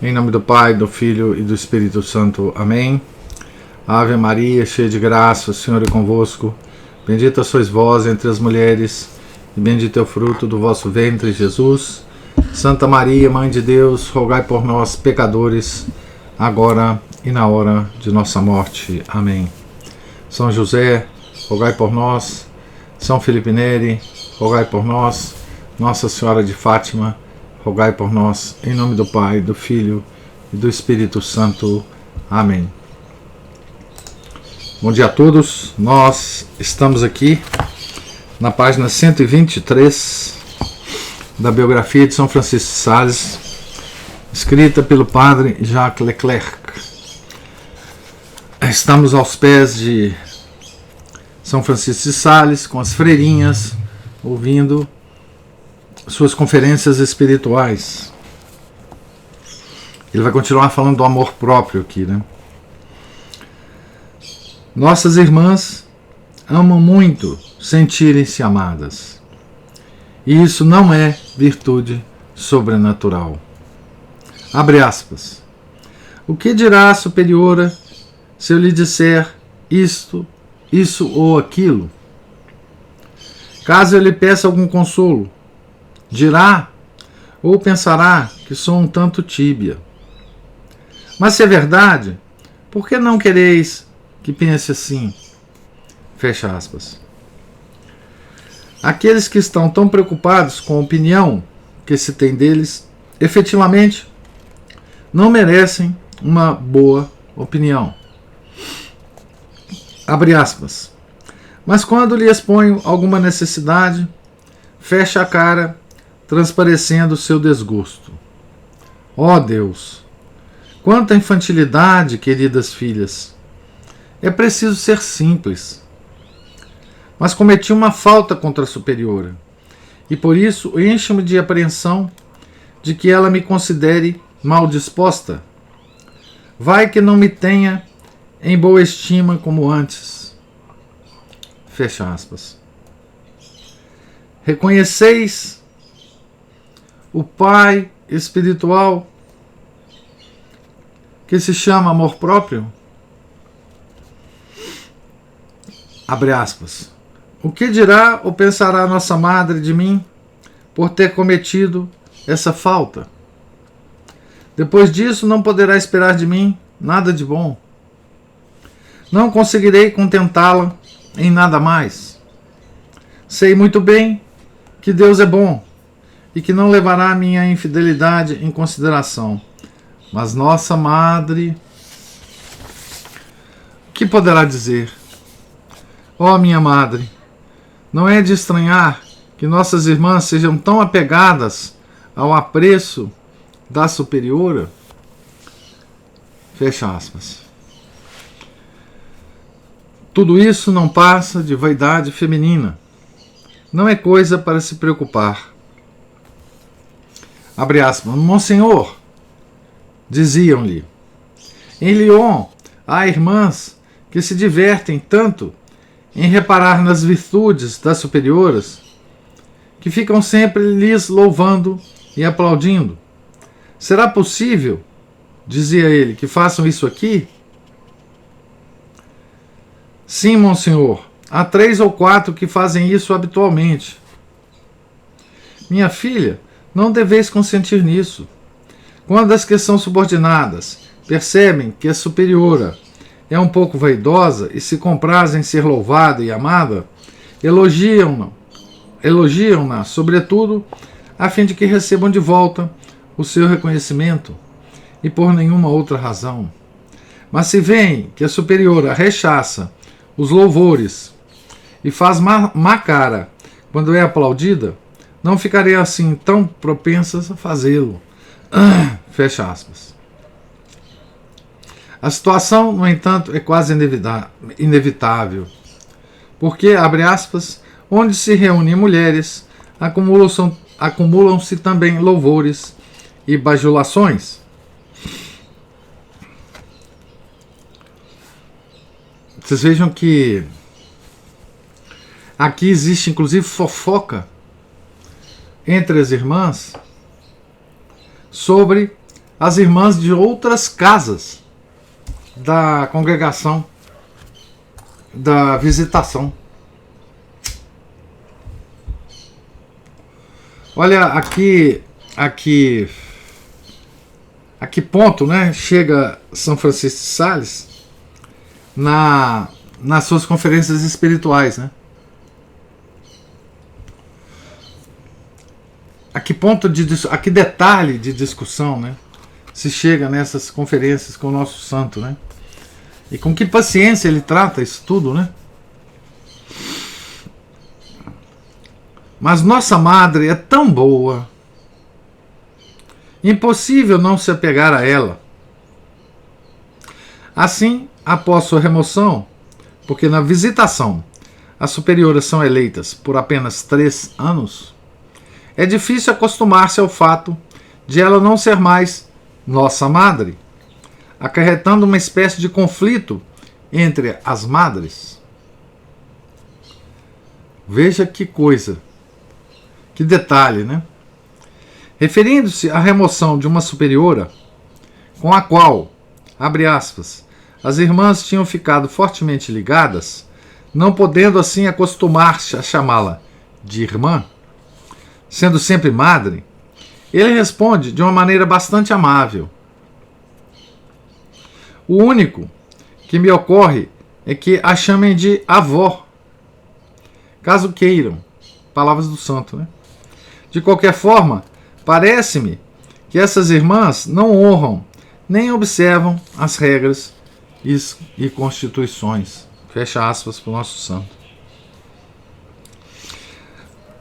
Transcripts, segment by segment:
Em nome do Pai, do Filho e do Espírito Santo. Amém. Ave Maria, cheia de graça, o Senhor é convosco. Bendita sois vós entre as mulheres, e bendito é o fruto do vosso ventre, Jesus. Santa Maria, Mãe de Deus, rogai por nós, pecadores, agora e na hora de nossa morte. Amém. São José, rogai por nós. São Felipe Neri, rogai por nós. Nossa Senhora de Fátima, rogai por nós. Em nome do Pai, do Filho e do Espírito Santo. Amém. Bom dia a todos. Nós estamos aqui na página 123 da biografia de São Francisco de Sales, escrita pelo padre Jacques Leclerc. Estamos aos pés de São Francisco de Sales, com as freirinhas, ouvindo suas conferências espirituais. Ele vai continuar falando do amor próprio aqui, né? Nossas irmãs amam muito sentirem-se amadas. E isso não é virtude sobrenatural. Abre aspas. O que dirá a superiora se eu lhe disser isto, isso ou aquilo? Caso eu lhe peça algum consolo, dirá ou pensará que sou um tanto tíbia. Mas se é verdade, por que não quereis que pense assim? Fecha aspas. Aqueles que estão tão preocupados com a opinião que se tem deles, efetivamente, não merecem uma boa opinião. Abre aspas. Mas quando lhe exponho alguma necessidade, fecha a cara, transparecendo seu desgosto. Ó Deus! Quanta infantilidade, queridas filhas! É preciso ser simples. Mas cometi uma falta contra a superiora, e por isso encho-me de apreensão de que ela me considere mal disposta. Vai que não me tenha em boa estima como antes. Fecha aspas. Reconheceis o Pai espiritual que se chama amor próprio? Abre aspas. O que dirá ou pensará nossa madre de mim por ter cometido essa falta? Depois disso não poderá esperar de mim nada de bom. Não conseguirei contentá-la em nada mais. Sei muito bem que Deus é bom e que não levará a minha infidelidade em consideração. Mas nossa madre, o que poderá dizer? Ó minha madre, não é de estranhar que nossas irmãs sejam tão apegadas ao apreço da superiora? Fecha aspas. Tudo isso não passa de vaidade feminina. Não é coisa para se preocupar. Abre aspas. Monsenhor, diziam-lhe, em Lyon há irmãs que se divertem tanto em reparar nas virtudes das superioras, que ficam sempre lhes louvando e aplaudindo. Será possível, dizia ele, que façam isso aqui? Sim, monsenhor, há 3 ou 4 que fazem isso habitualmente. Minha filha, não deveis consentir nisso. Quando as que são subordinadas percebem que a superiora é um pouco vaidosa e se comprazem em ser louvada e amada, elogiam-na, sobretudo, a fim de que recebam de volta o seu reconhecimento, e por nenhuma outra razão. Mas se veem que a superiora rechaça os louvores e faz má cara quando é aplaudida, não ficarei assim tão propensas a fazê-lo. Fecha aspas. A situação, no entanto, é quase inevitável, porque, abre aspas, onde se reúnem mulheres, acumulam-se também louvores e bajulações. Vocês vejam que aqui existe inclusive fofoca entre as irmãs sobre as irmãs de outras casas da congregação, da visitação. Olha aqui a que ponto, né, chega São Francisco de Sales nas suas conferências espirituais, né? A que ponto a que detalhe de discussão, né, se chega nessas conferências com o nosso santo, né? E com que paciência ele trata isso tudo, né? Mas nossa madre é tão boa, impossível não se apegar a ela. Assim, após sua remoção, porque na visitação as superioras são eleitas por apenas 3 anos, é difícil acostumar-se ao fato de ela não ser mais nossa madre, acarretando uma espécie de conflito entre as madres. Veja que coisa, que detalhe, né? Referindo-se à remoção de uma superiora, com a qual, abre aspas, as irmãs tinham ficado fortemente ligadas, não podendo assim acostumar-se a chamá-la de irmã, sendo sempre madre, ele responde de uma maneira bastante amável. O único que me ocorre é que a chamem de avó, caso queiram, palavras do santo, né? De qualquer forma, parece-me que essas irmãs não honram nem observam as regras e constituições. Fecha aspas para o nosso santo.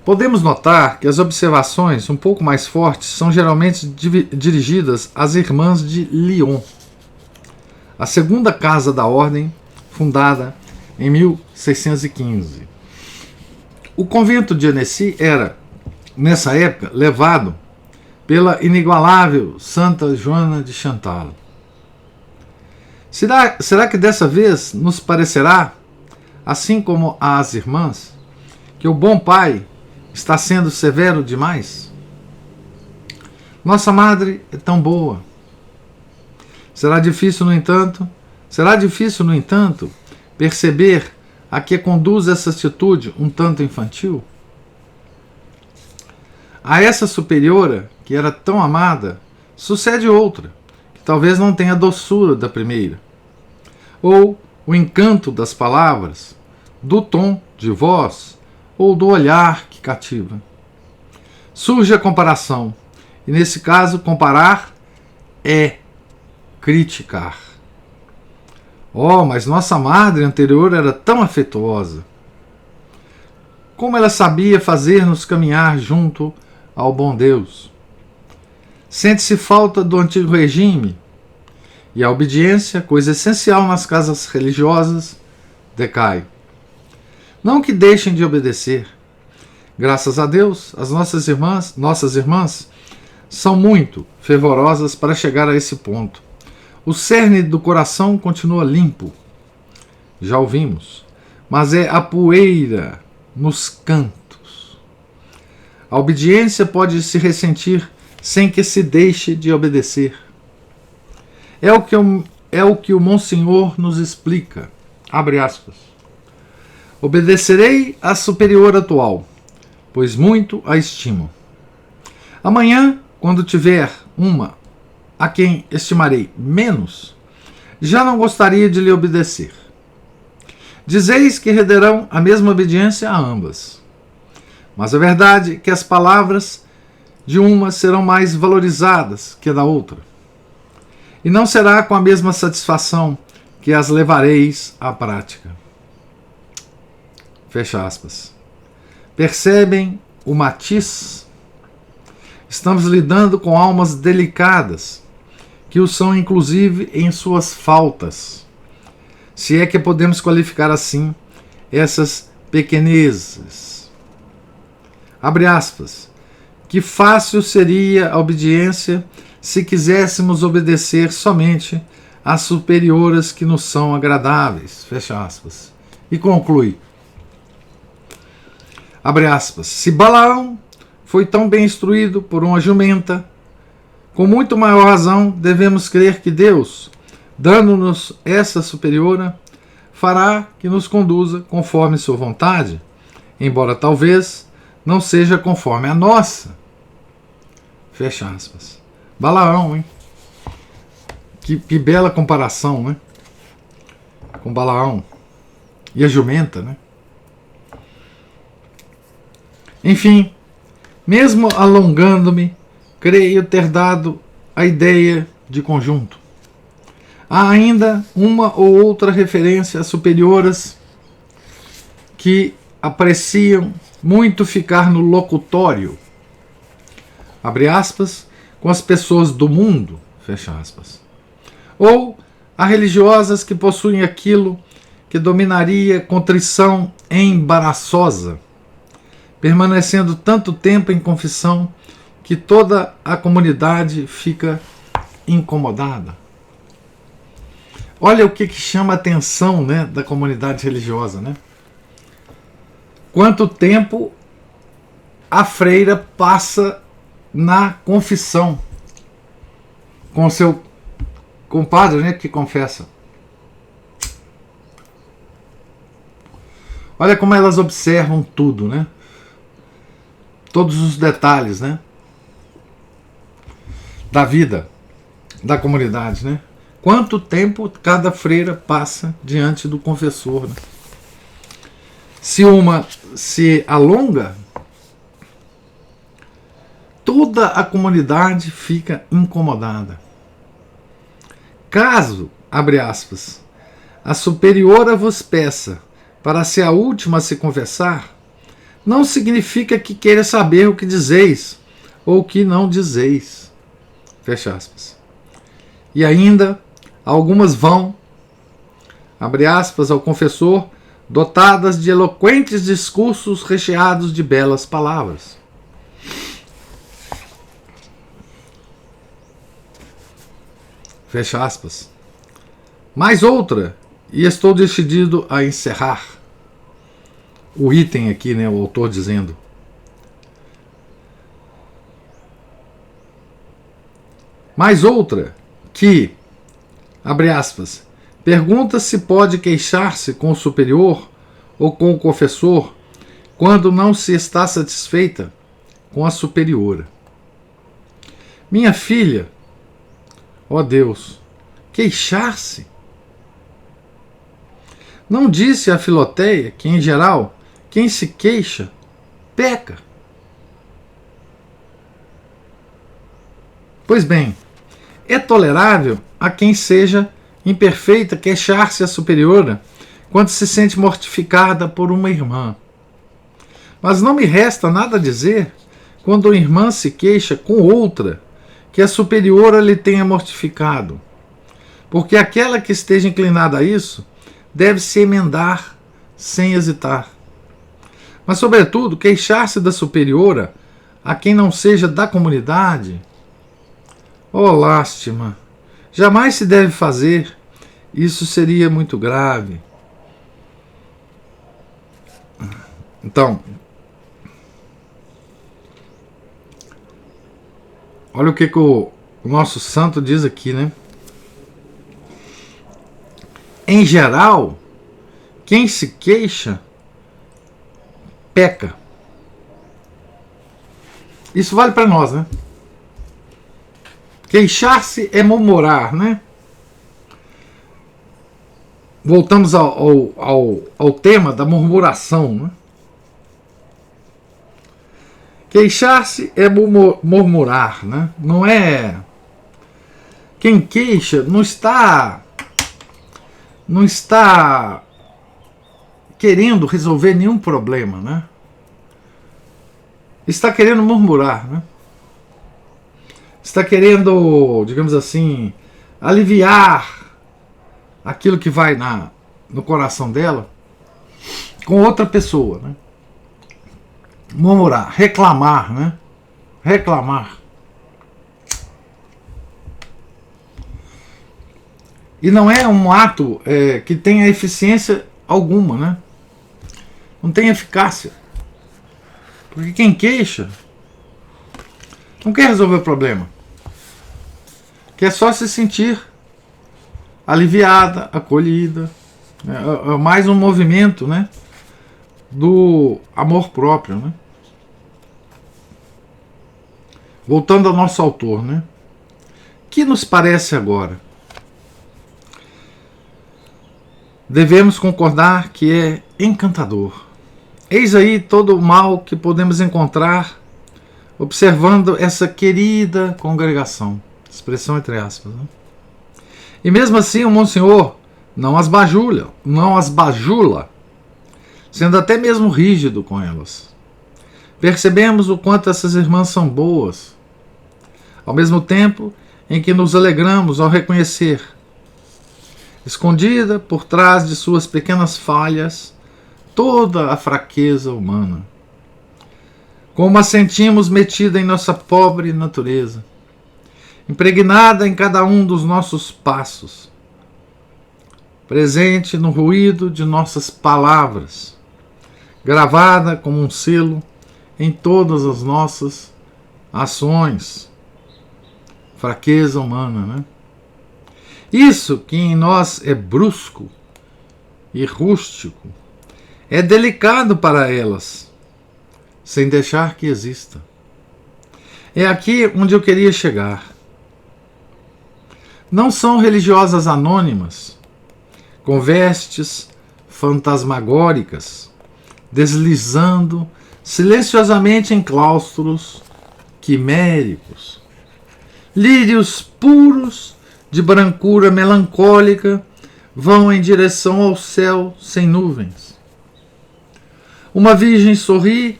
Podemos notar que as observações um pouco mais fortes são geralmente dirigidas às irmãs de Lyon, a segunda casa da ordem, fundada em 1615. O convento de Annecy era, nessa época, levado pela inigualável Santa Joana de Chantal. Será que dessa vez nos parecerá, assim como às irmãs, que o bom Pai está sendo severo demais? Nossa Madre é tão boa. Será difícil, no entanto, perceber a que conduz essa atitude um tanto infantil? A essa superiora, que era tão amada, sucede outra, que talvez não tenha a doçura da primeira, ou o encanto das palavras, do tom de voz, ou do olhar que cativa. Surge a comparação, e nesse caso, comparar é criticar. Oh, mas nossa madre anterior era tão afetuosa. Como ela sabia fazer-nos caminhar junto ao bom Deus. Sente-se falta do antigo regime, e a obediência, coisa essencial nas casas religiosas, decai. Não que deixem de obedecer. Graças a Deus, as nossas irmãs, são muito fervorosas para chegar a esse ponto. O cerne do coração continua limpo, já ouvimos, mas é a poeira nos cantos. A obediência pode se ressentir sem que se deixe de obedecer. É o que o Monsenhor nos explica. Abre aspas. Obedecerei à superior atual, pois muito a estimo. Amanhã, quando tiver uma a quem estimarei menos, já não gostaria de lhe obedecer. Dizeis que renderão a mesma obediência a ambas. Mas a verdade é que as palavras de uma serão mais valorizadas que a da outra. E não será com a mesma satisfação que as levareis à prática. Fecha aspas. Percebem o matiz? Estamos lidando com almas delicadas, que o são inclusive em suas faltas, se é que podemos qualificar assim essas pequenezes. Abre aspas. Que fácil seria a obediência se quiséssemos obedecer somente às superioras que nos são agradáveis. Fecha aspas. E conclui. Abre aspas. Se Balaão foi tão bem instruído por uma jumenta Com muito maior razão, devemos crer que Deus, dando-nos essa superiora, fará que nos conduza conforme sua vontade, embora talvez não seja conforme a nossa. Fecha aspas. Balaão, hein? Que bela comparação, né? Com Balaão e a jumenta, né? Enfim, mesmo alongando-me, creio ter dado a ideia de conjunto. Há ainda uma ou outra referência a superioras que apreciam muito ficar no locutório, abre aspas, com as pessoas do mundo, fecha aspas, ou a religiosas que possuem aquilo que dominaria contrição embaraçosa, permanecendo tanto tempo em confissão que toda a comunidade fica incomodada. Olha o que chama a atenção, né, da comunidade religiosa, né? Quanto tempo a freira passa na confissão com seu compadre, né, que confessa. Olha como elas observam tudo, né? Todos os detalhes, né? Da vida da comunidade, né? Quanto tempo cada freira passa diante do confessor, né? Se uma se alonga, toda a comunidade fica incomodada. Caso, abre aspas, a superiora vos peça para ser a última a se confessar, não significa que queira saber o que dizeis ou o que não dizeis. Fecha aspas. E ainda, algumas vão, abre aspas, ao confessor, dotadas de eloquentes discursos recheados de belas palavras. Fecha aspas. Mais outra, e estou decidido a encerrar o item aqui, né, o autor dizendo: mais outra que, abre aspas, pergunta se pode queixar-se com o superior ou com o confessor quando não se está satisfeita com a superiora. Minha filha, ó Deus, queixar-se? Não disse a Filoteia que, em geral, quem se queixa, peca? Pois bem, é tolerável a quem seja imperfeita queixar-se à superiora quando se sente mortificada por uma irmã. Mas não me resta nada a dizer quando a irmã se queixa com outra que a superiora lhe tenha mortificado, porque aquela que esteja inclinada a isso deve se emendar sem hesitar. Mas, sobretudo, queixar-se da superiora a quem não seja da comunidade, oh lástima, jamais se deve fazer. Isso seria muito grave. Então, olha o que o nosso santo diz aqui, né? Em geral, quem se queixa, peca. Isso vale para nós, né? Queixar-se é murmurar, né? Voltamos ao tema da murmuração, né? Queixar-se é murmurar, né? Não é... Quem queixa não está querendo resolver nenhum problema, né? Está querendo murmurar, né? Está querendo, digamos assim, aliviar aquilo que vai no coração dela com outra pessoa, né? Murmurar, reclamar, né? Reclamar. E não é um ato que tenha eficiência alguma, né? Não tem eficácia. Porque quem queixa não quer resolver o problema. que é só se sentir aliviada, acolhida. É mais um movimento, né, do amor próprio, né? Voltando ao nosso autor, né? O que nos parece agora? Devemos concordar que é encantador. Eis aí todo o mal que podemos encontrar observando essa querida congregação. Expressão entre aspas, né? E mesmo assim o Monsenhor não as bajula, sendo até mesmo rígido com elas. Percebemos o quanto essas irmãs são boas, ao mesmo tempo em que nos alegramos ao reconhecer, escondida por trás de suas pequenas falhas, toda a fraqueza humana, como a sentimos metida em nossa pobre natureza, impregnada em cada um dos nossos passos, presente no ruído de nossas palavras, gravada como um selo em todas as nossas ações. Fraqueza humana, né? Isso que em nós é brusco e rústico é delicado para elas, sem deixar que exista. É aqui onde eu queria chegar. Não são religiosas anônimas, com vestes fantasmagóricas, deslizando silenciosamente em claustros quiméricos. Lírios puros de brancura melancólica vão em direção ao céu sem nuvens. Uma virgem sorri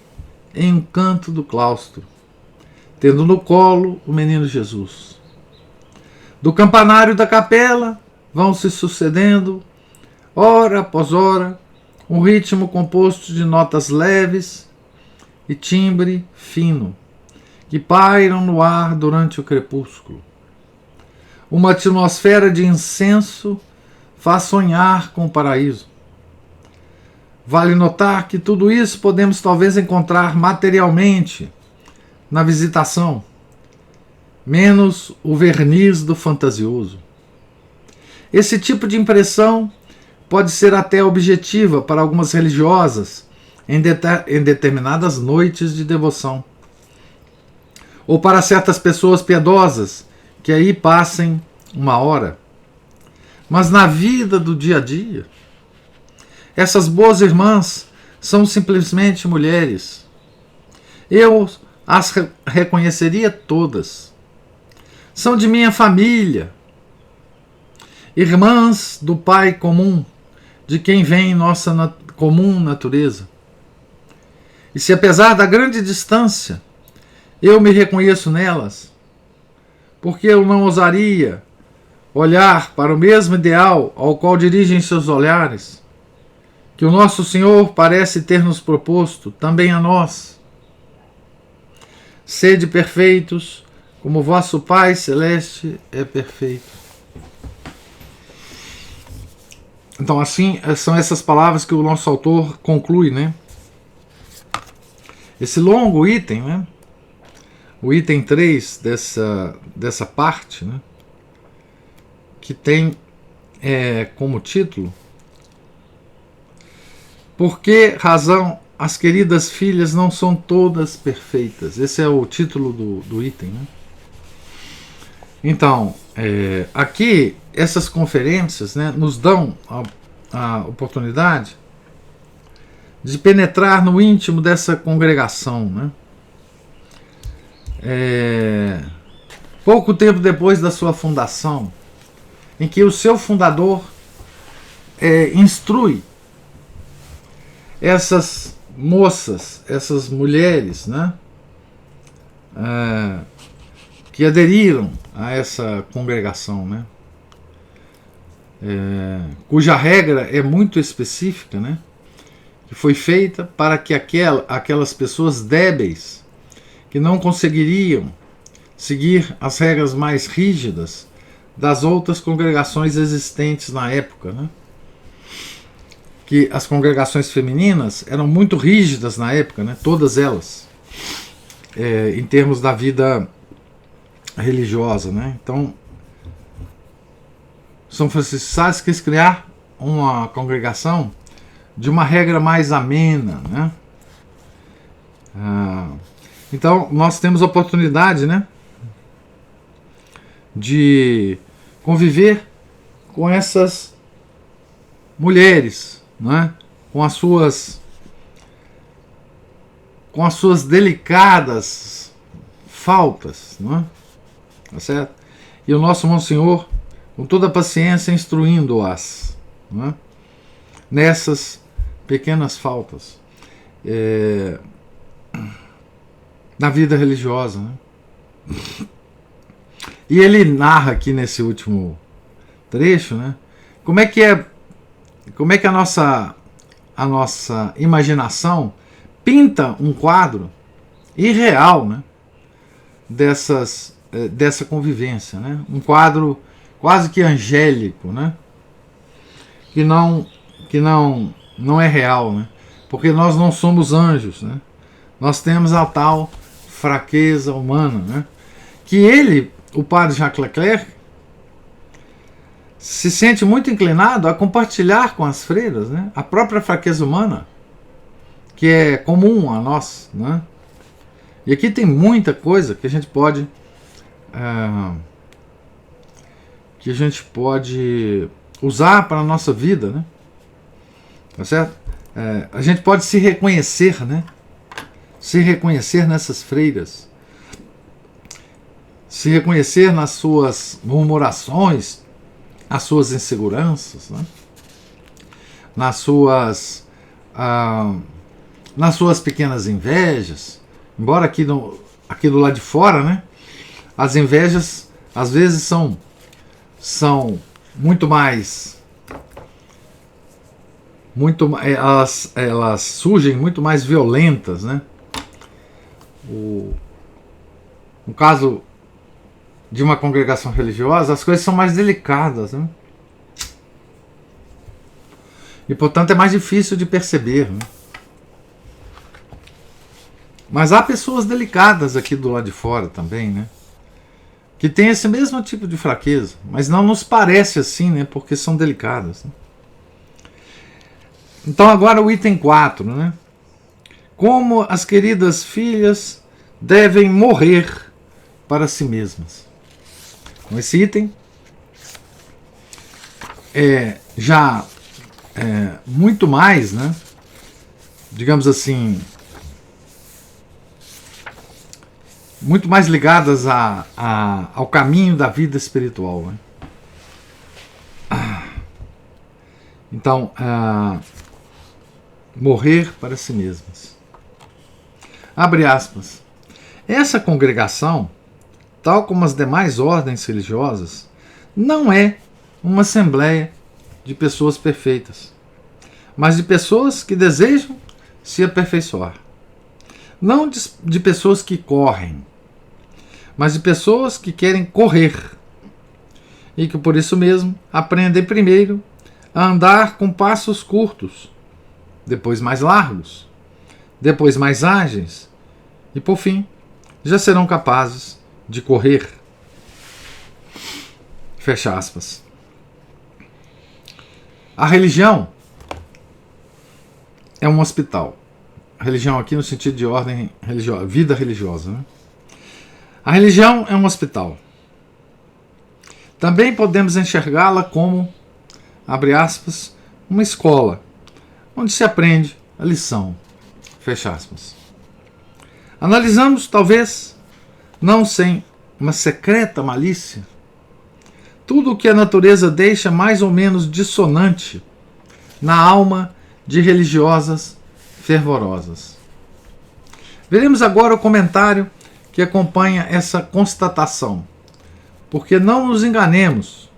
em um canto do claustro, tendo no colo o menino Jesus. Do campanário da capela vão se sucedendo, hora após hora, um ritmo composto de notas leves e timbre fino, que pairam no ar durante o crepúsculo. Uma atmosfera de incenso faz sonhar com o paraíso. Vale notar que tudo isso podemos talvez encontrar materialmente na visitação, menos o verniz do fantasioso. Esse tipo de impressão pode ser até objetiva para algumas religiosas em determinadas noites de devoção, ou para certas pessoas piedosas que aí passem uma hora. Mas na vida do dia a dia, essas boas irmãs são simplesmente mulheres. Eu as reconheceria todas. São de minha família, irmãs do Pai comum, de quem vem nossa comum natureza. E se apesar da grande distância, eu me reconheço nelas, porque eu não ousaria olhar para o mesmo ideal ao qual dirigem seus olhares, que o nosso Senhor parece ter nos proposto também a nós. Sede perfeitos, como vosso Pai Celeste é perfeito. Então, assim, são essas palavras que o nosso autor conclui, né? Esse longo item, né? O item 3 dessa parte, né? Que tem como título: Por que razão as queridas filhas não são todas perfeitas? Esse é o título do item, né? Então, aqui, essas conferências, né, nos dão a oportunidade de penetrar no íntimo dessa congregação, né? Pouco tempo depois da sua fundação, em que o seu fundador instrui essas moças, essas mulheres, né, que aderiram a essa congregação, né, cuja regra é muito específica, né, que foi feita para que aquelas pessoas débeis que não conseguiriam seguir as regras mais rígidas das outras congregações existentes na época, né, que as congregações femininas eram muito rígidas na época, né, todas elas, em termos da vida religiosa, né? Então, São Francisco de Sales quis criar uma congregação de uma regra mais amena, né? Então nós temos a oportunidade, né, de conviver com essas mulheres, né, com as suas delicadas faltas, não é? Tá certo? E o nosso Monsenhor, com toda a paciência, instruindo-as, não é? Nessas pequenas faltas na vida religiosa, né? E ele narra aqui nesse último trecho, né, como é que a nossa imaginação pinta um quadro irreal, né, dessa convivência, né? Um quadro quase que angélico, né? Que não é real, né? Porque nós não somos anjos, né? Nós temos a tal fraqueza humana, né? Que ele, o padre Jacques Leclerc, se sente muito inclinado a compartilhar com as freiras, né, a própria fraqueza humana, que é comum a nós, né? E aqui tem muita coisa que a gente pode usar para a nossa vida, né? Tá certo? A gente pode se reconhecer, né? Se reconhecer nessas freiras, se reconhecer nas suas murmurações, as suas inseguranças, né? nas suas pequenas invejas, embora aqui do lado de fora, né, as invejas às vezes são muito mais elas surgem muito mais violentas, né? No caso de uma congregação religiosa, as coisas são mais delicadas, né? E portanto é mais difícil de perceber, né? Mas há pessoas delicadas aqui do lado de fora também, né? Que tem esse mesmo tipo de fraqueza, mas não nos parece assim, né? Porque são delicadas, né? Então agora o item 4, né? Como as queridas filhas devem morrer para si mesmas. Com esse item muito mais, né? Digamos assim, muito mais ligadas ao caminho da vida espiritual, né? Então, morrer para si mesmas. Abre aspas. Essa congregação, tal como as demais ordens religiosas, não é uma assembleia de pessoas perfeitas, mas de pessoas que desejam se aperfeiçoar. Não de pessoas que correm, mas de pessoas que querem correr e que por isso mesmo aprendem primeiro a andar com passos curtos, depois mais largos, depois mais ágeis e, por fim, já serão capazes de correr. Fecha aspas. A religião é um hospital. A religião aqui no sentido de ordem religiosa, vida religiosa, né? A religião é um hospital. Também podemos enxergá-la como, abre aspas, uma escola, onde se aprende a lição. Fecha aspas. Analisamos, talvez, não sem uma secreta malícia, tudo o que a natureza deixa mais ou menos dissonante na alma de religiosas fervorosas. Veremos agora o comentário que acompanha essa constatação, porque não nos enganemos,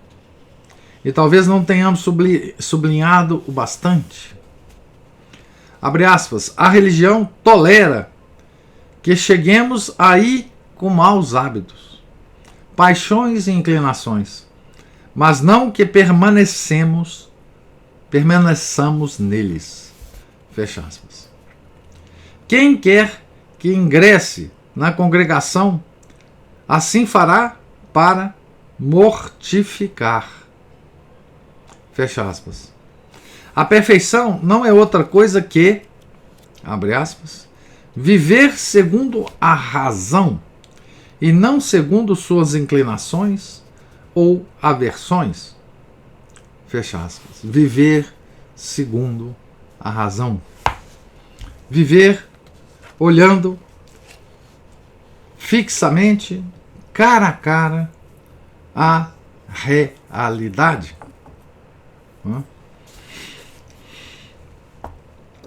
e talvez não tenhamos sublinhado o bastante. Abre aspas, a religião tolera que cheguemos aí com maus hábitos, paixões e inclinações, mas não que permaneçamos neles. Fecha aspas. Quem quer que ingresse na congregação, assim fará para mortificar fecha aspas. A perfeição não é outra coisa que, abre aspas, viver segundo a razão e não segundo suas inclinações ou aversões. Fecha aspas. Viver segundo a razão. Viver olhando fixamente, cara a cara, a realidade.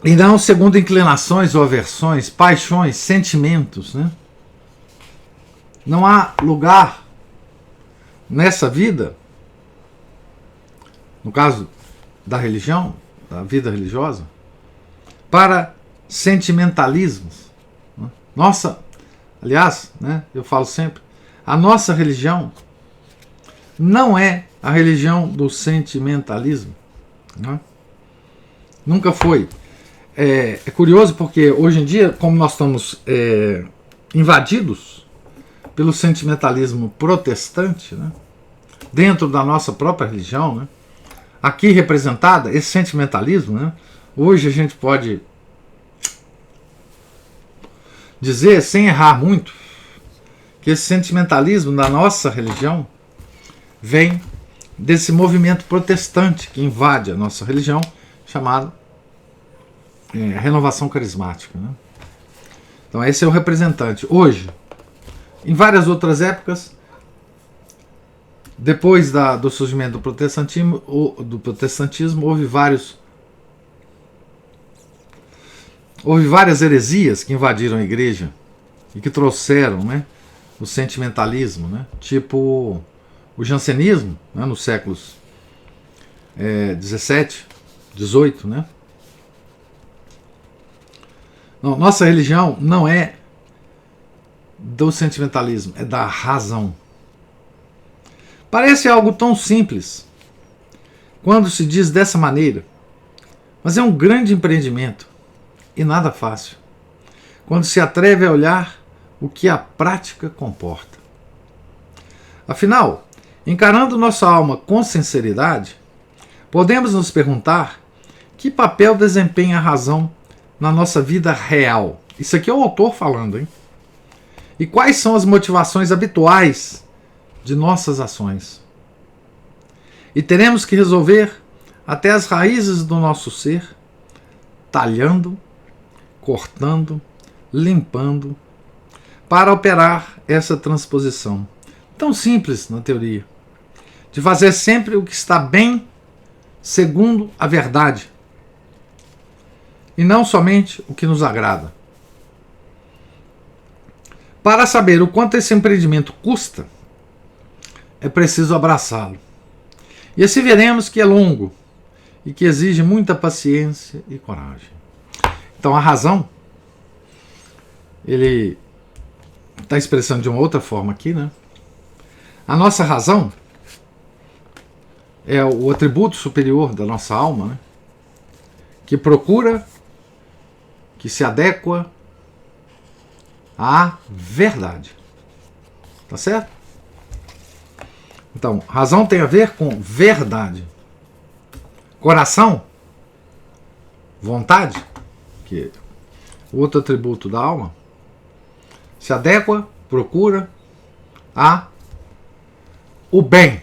E não segundo inclinações ou aversões, paixões, sentimentos, né? Não há lugar nessa vida, no caso da religião, da vida religiosa, para sentimentalismos. Nossa, aliás, né, eu falo sempre, a nossa religião não é a religião do sentimentalismo. Né? Nunca foi. É curioso porque hoje em dia, como nós estamos invadidos pelo sentimentalismo protestante, né, dentro da nossa própria religião, né, aqui representada, esse sentimentalismo, né, hoje a gente pode dizer, sem errar muito, que esse sentimentalismo da nossa religião vem desse movimento protestante que invade a nossa religião, chamado renovação carismática. Né? Então esse é o representante. Hoje, em várias outras épocas, depois do surgimento do protestantismo, houve várias heresias que invadiram a igreja e que trouxeram, né, o sentimentalismo, né, tipo o jansenismo, né, nos séculos 17, 18, né? Não, nossa religião não é do sentimentalismo, é da razão. Parece algo tão simples quando se diz dessa maneira, mas é um grande empreendimento e nada fácil quando se atreve a olhar o que a prática comporta. Afinal, encarando nossa alma com sinceridade, podemos nos perguntar que papel desempenha a razão na nossa vida real. Isso aqui é o autor falando, hein? E quais são as motivações habituais de nossas ações? E teremos que resolver até as raízes do nosso ser, talhando, cortando, limpando, para operar essa transposição. Tão simples na teoria, de fazer sempre o que está bem segundo a verdade, e não somente o que nos agrada. Para saber o quanto esse empreendimento custa, é preciso abraçá-lo. E assim veremos que é longo e que exige muita paciência e coragem. Então a razão, ele está expressando de uma outra forma aqui, né? A nossa razão é o atributo superior da nossa alma, né? Que procura, que se adequa à verdade. Tá certo? Então, razão tem a ver com verdade. Coração, vontade, que é o outro atributo da alma, se adequa, procura o bem.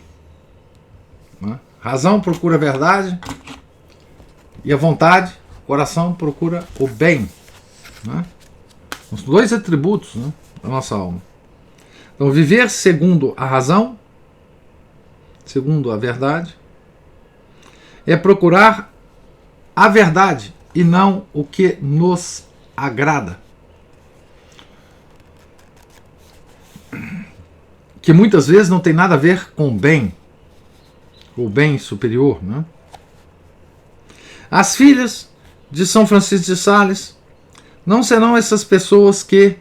Né? Razão procura a verdade e a vontade, coração procura o bem. Né? Os dois atributos, né, da nossa alma. Então, viver segundo a razão, segundo a verdade, é procurar a verdade e não o que nos agrada. Que muitas vezes não tem nada a ver com o bem superior. Né? As filhas de São Francisco de Sales não serão essas pessoas que,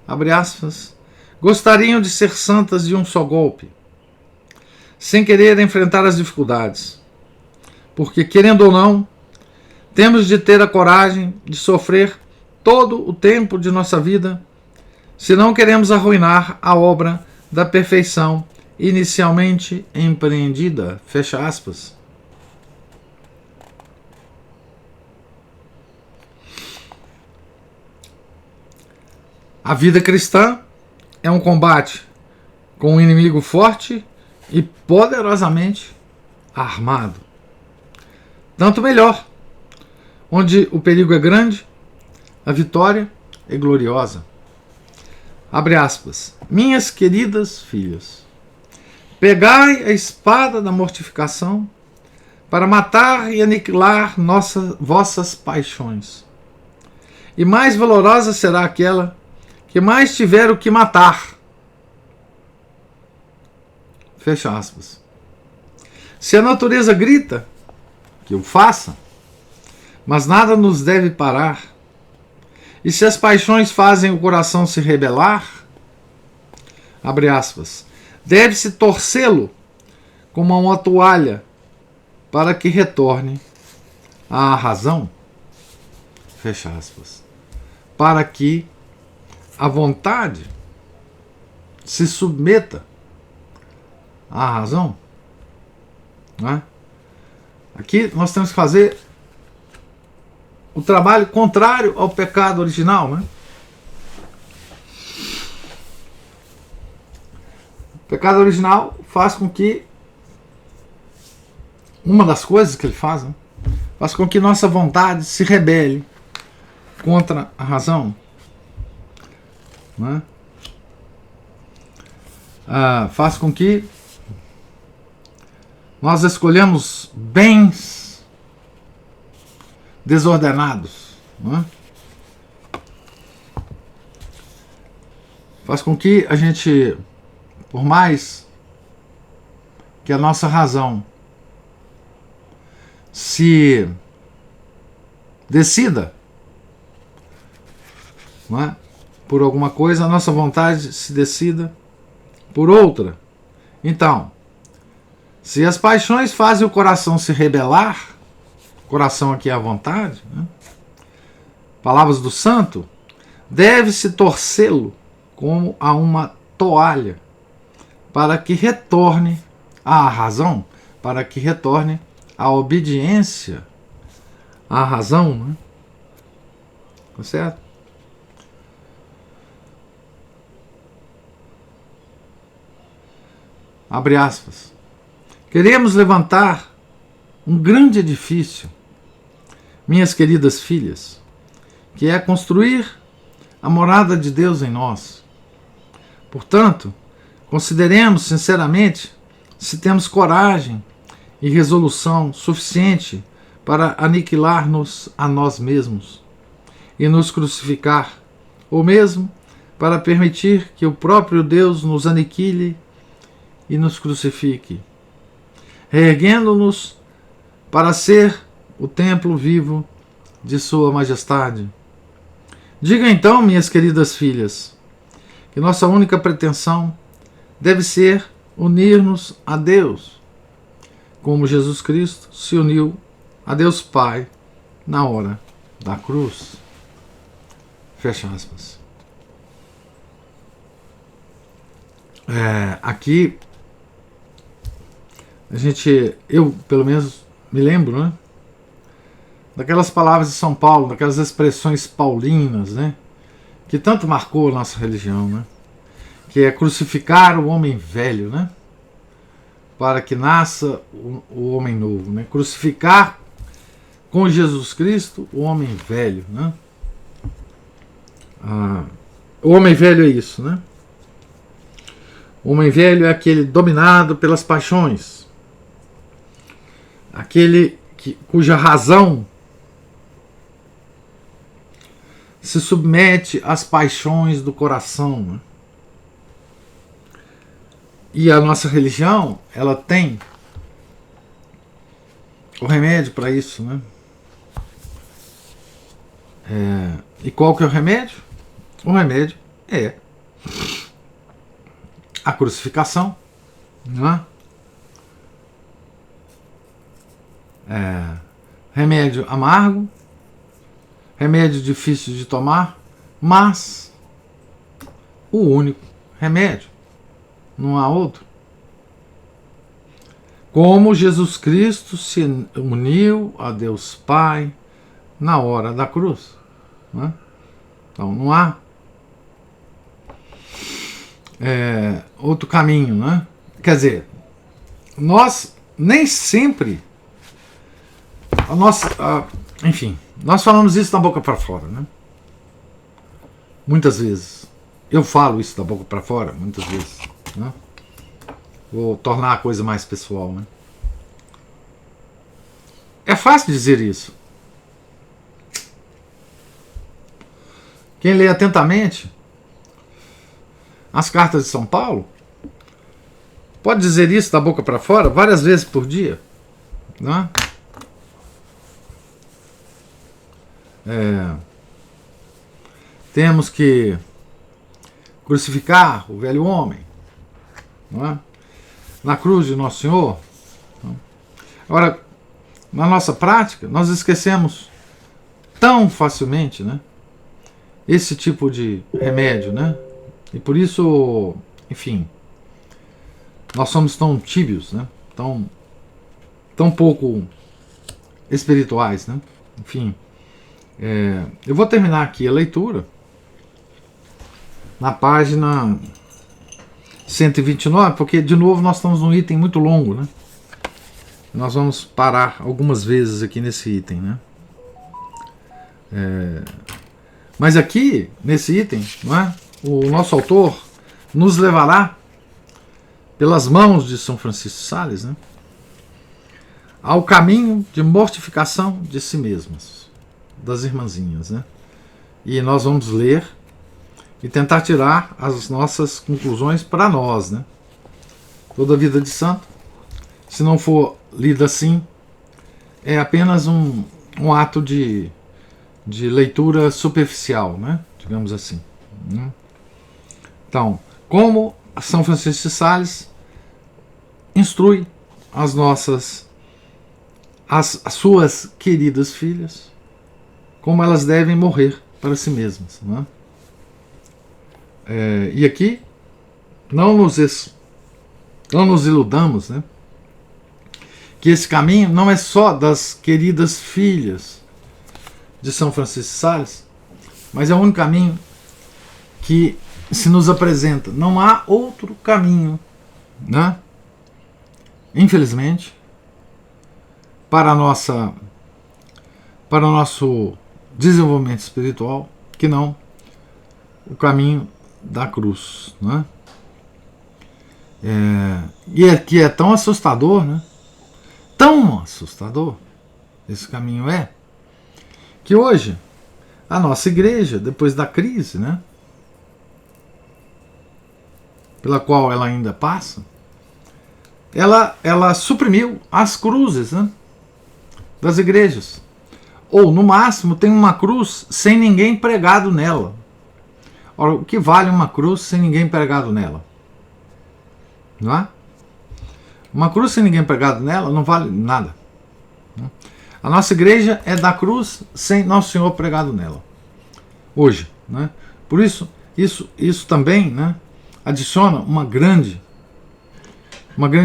abre aspas, gostariam de ser santas de um só golpe, sem querer enfrentar as dificuldades, porque, querendo ou não, temos de ter a coragem de sofrer todo o tempo de nossa vida, se não queremos arruinar a obra da perfeição inicialmente empreendida. Fecha aspas. A vida cristã é um combate com um inimigo forte e poderosamente armado. Tanto melhor. Onde o perigo é grande, a vitória é gloriosa. Abre aspas. Minhas queridas filhas, pegai a espada da mortificação para matar e aniquilar vossas paixões. E mais valorosa será aquela que mais tiver o que matar. Fecha aspas. Se a natureza grita, que o faça, mas nada nos deve parar. E se as paixões fazem o coração se rebelar, abre aspas, deve-se torcê-lo como uma toalha para que retorne à razão, fecha aspas, para que a vontade se submeta à razão. Não é? Aqui nós temos que fazer o trabalho contrário ao pecado original, né? O pecado original faz com que uma das coisas que ele faz, né, faz com que nossa vontade se rebele contra a razão, né? Faz com que nós escolhemos bens desordenados, né? Faz com que a gente, por mais que a nossa razão se decida, não é, por alguma coisa, a nossa vontade se decida por outra. Então, se as paixões fazem o coração se rebelar, coração aqui é a vontade, né? Palavras do santo, deve-se torcê-lo como a uma toalha, para que retorne à razão, para que retorne à obediência à razão, né? Tá certo? Abre aspas. Queremos levantar um grande edifício, minhas queridas filhas, que é construir a morada de Deus em nós. Portanto, consideremos sinceramente se temos coragem e resolução suficiente para aniquilar-nos a nós mesmos e nos crucificar, ou mesmo para permitir que o próprio Deus nos aniquile e nos crucifique, reerguendo-nos para ser o templo vivo de Sua Majestade. Diga então, minhas queridas filhas, que nossa única pretensão deve ser unir-nos a Deus, como Jesus Cristo se uniu a Deus Pai na hora da cruz. Fecha aspas. Aqui eu pelo menos me lembro, né, daquelas palavras de São Paulo, daquelas expressões paulinas, né, que tanto marcou a nossa religião, né, que é crucificar o homem velho, né, para que nasça o homem novo, né, crucificar com Jesus Cristo o homem velho, né. O homem velho é isso, né. O homem velho é aquele dominado pelas paixões, aquele cuja razão se submete às paixões do coração, né? E a nossa religião, ela tem o remédio para isso, né? E qual que é o remédio? O remédio é a crucificação, né? Remédio amargo, remédio difícil de tomar, mas o único remédio, não há outro. Como Jesus Cristo se uniu a Deus Pai na hora da cruz, né? Então não há outro caminho, né? Quer dizer, nós nem sempre enfim, nós falamos isso da boca para fora, né? Muitas vezes. Eu falo isso da boca para fora, muitas vezes, né? Vou tornar a coisa mais pessoal, né? É fácil dizer isso. Quem lê atentamente as cartas de São Paulo pode dizer isso da boca para fora várias vezes por dia, né? Temos que crucificar o velho homem, não é? Na cruz de Nosso Senhor. Agora, na nossa prática, nós esquecemos tão facilmente, né, esse tipo de remédio, né? E por isso, enfim, nós somos tão tíbios, né? Tão pouco espirituais, né? Enfim, eu vou terminar aqui a leitura na página 129, porque de novo nós estamos num item muito longo, né? Nós vamos parar algumas vezes aqui nesse item, né? Mas aqui, nesse item, não é? O nosso autor nos levará pelas mãos de São Francisco de Sales, né, ao caminho de mortificação de si mesmas, das irmãzinhas, né? E nós vamos ler e tentar tirar as nossas conclusões para nós, né? Toda a vida de santo, se não for lida assim, é apenas um ato de leitura superficial, né? Digamos assim. Então, como São Francisco de Sales instrui as suas queridas filhas como elas devem morrer para si mesmas, né? E aqui não nos iludamos, né, que esse caminho não é só das queridas filhas de São Francisco de Sales, mas é o único caminho que se nos apresenta. Não há outro caminho, né, infelizmente, para o nosso desenvolvimento espiritual, que não o caminho da cruz, né? E que é tão assustador, né? Tão assustador esse caminho que hoje a nossa igreja, depois da crise, né, pela qual ela ainda passa, ela suprimiu as cruzes, né, das igrejas. Ou, no máximo, tem uma cruz sem ninguém pregado nela. Ora, o que vale uma cruz sem ninguém pregado nela? Não é? Uma cruz sem ninguém pregado nela não vale nada. A nossa igreja é da cruz sem Nosso Senhor pregado nela. Hoje, né? Por isso também, né, adiciona uma grande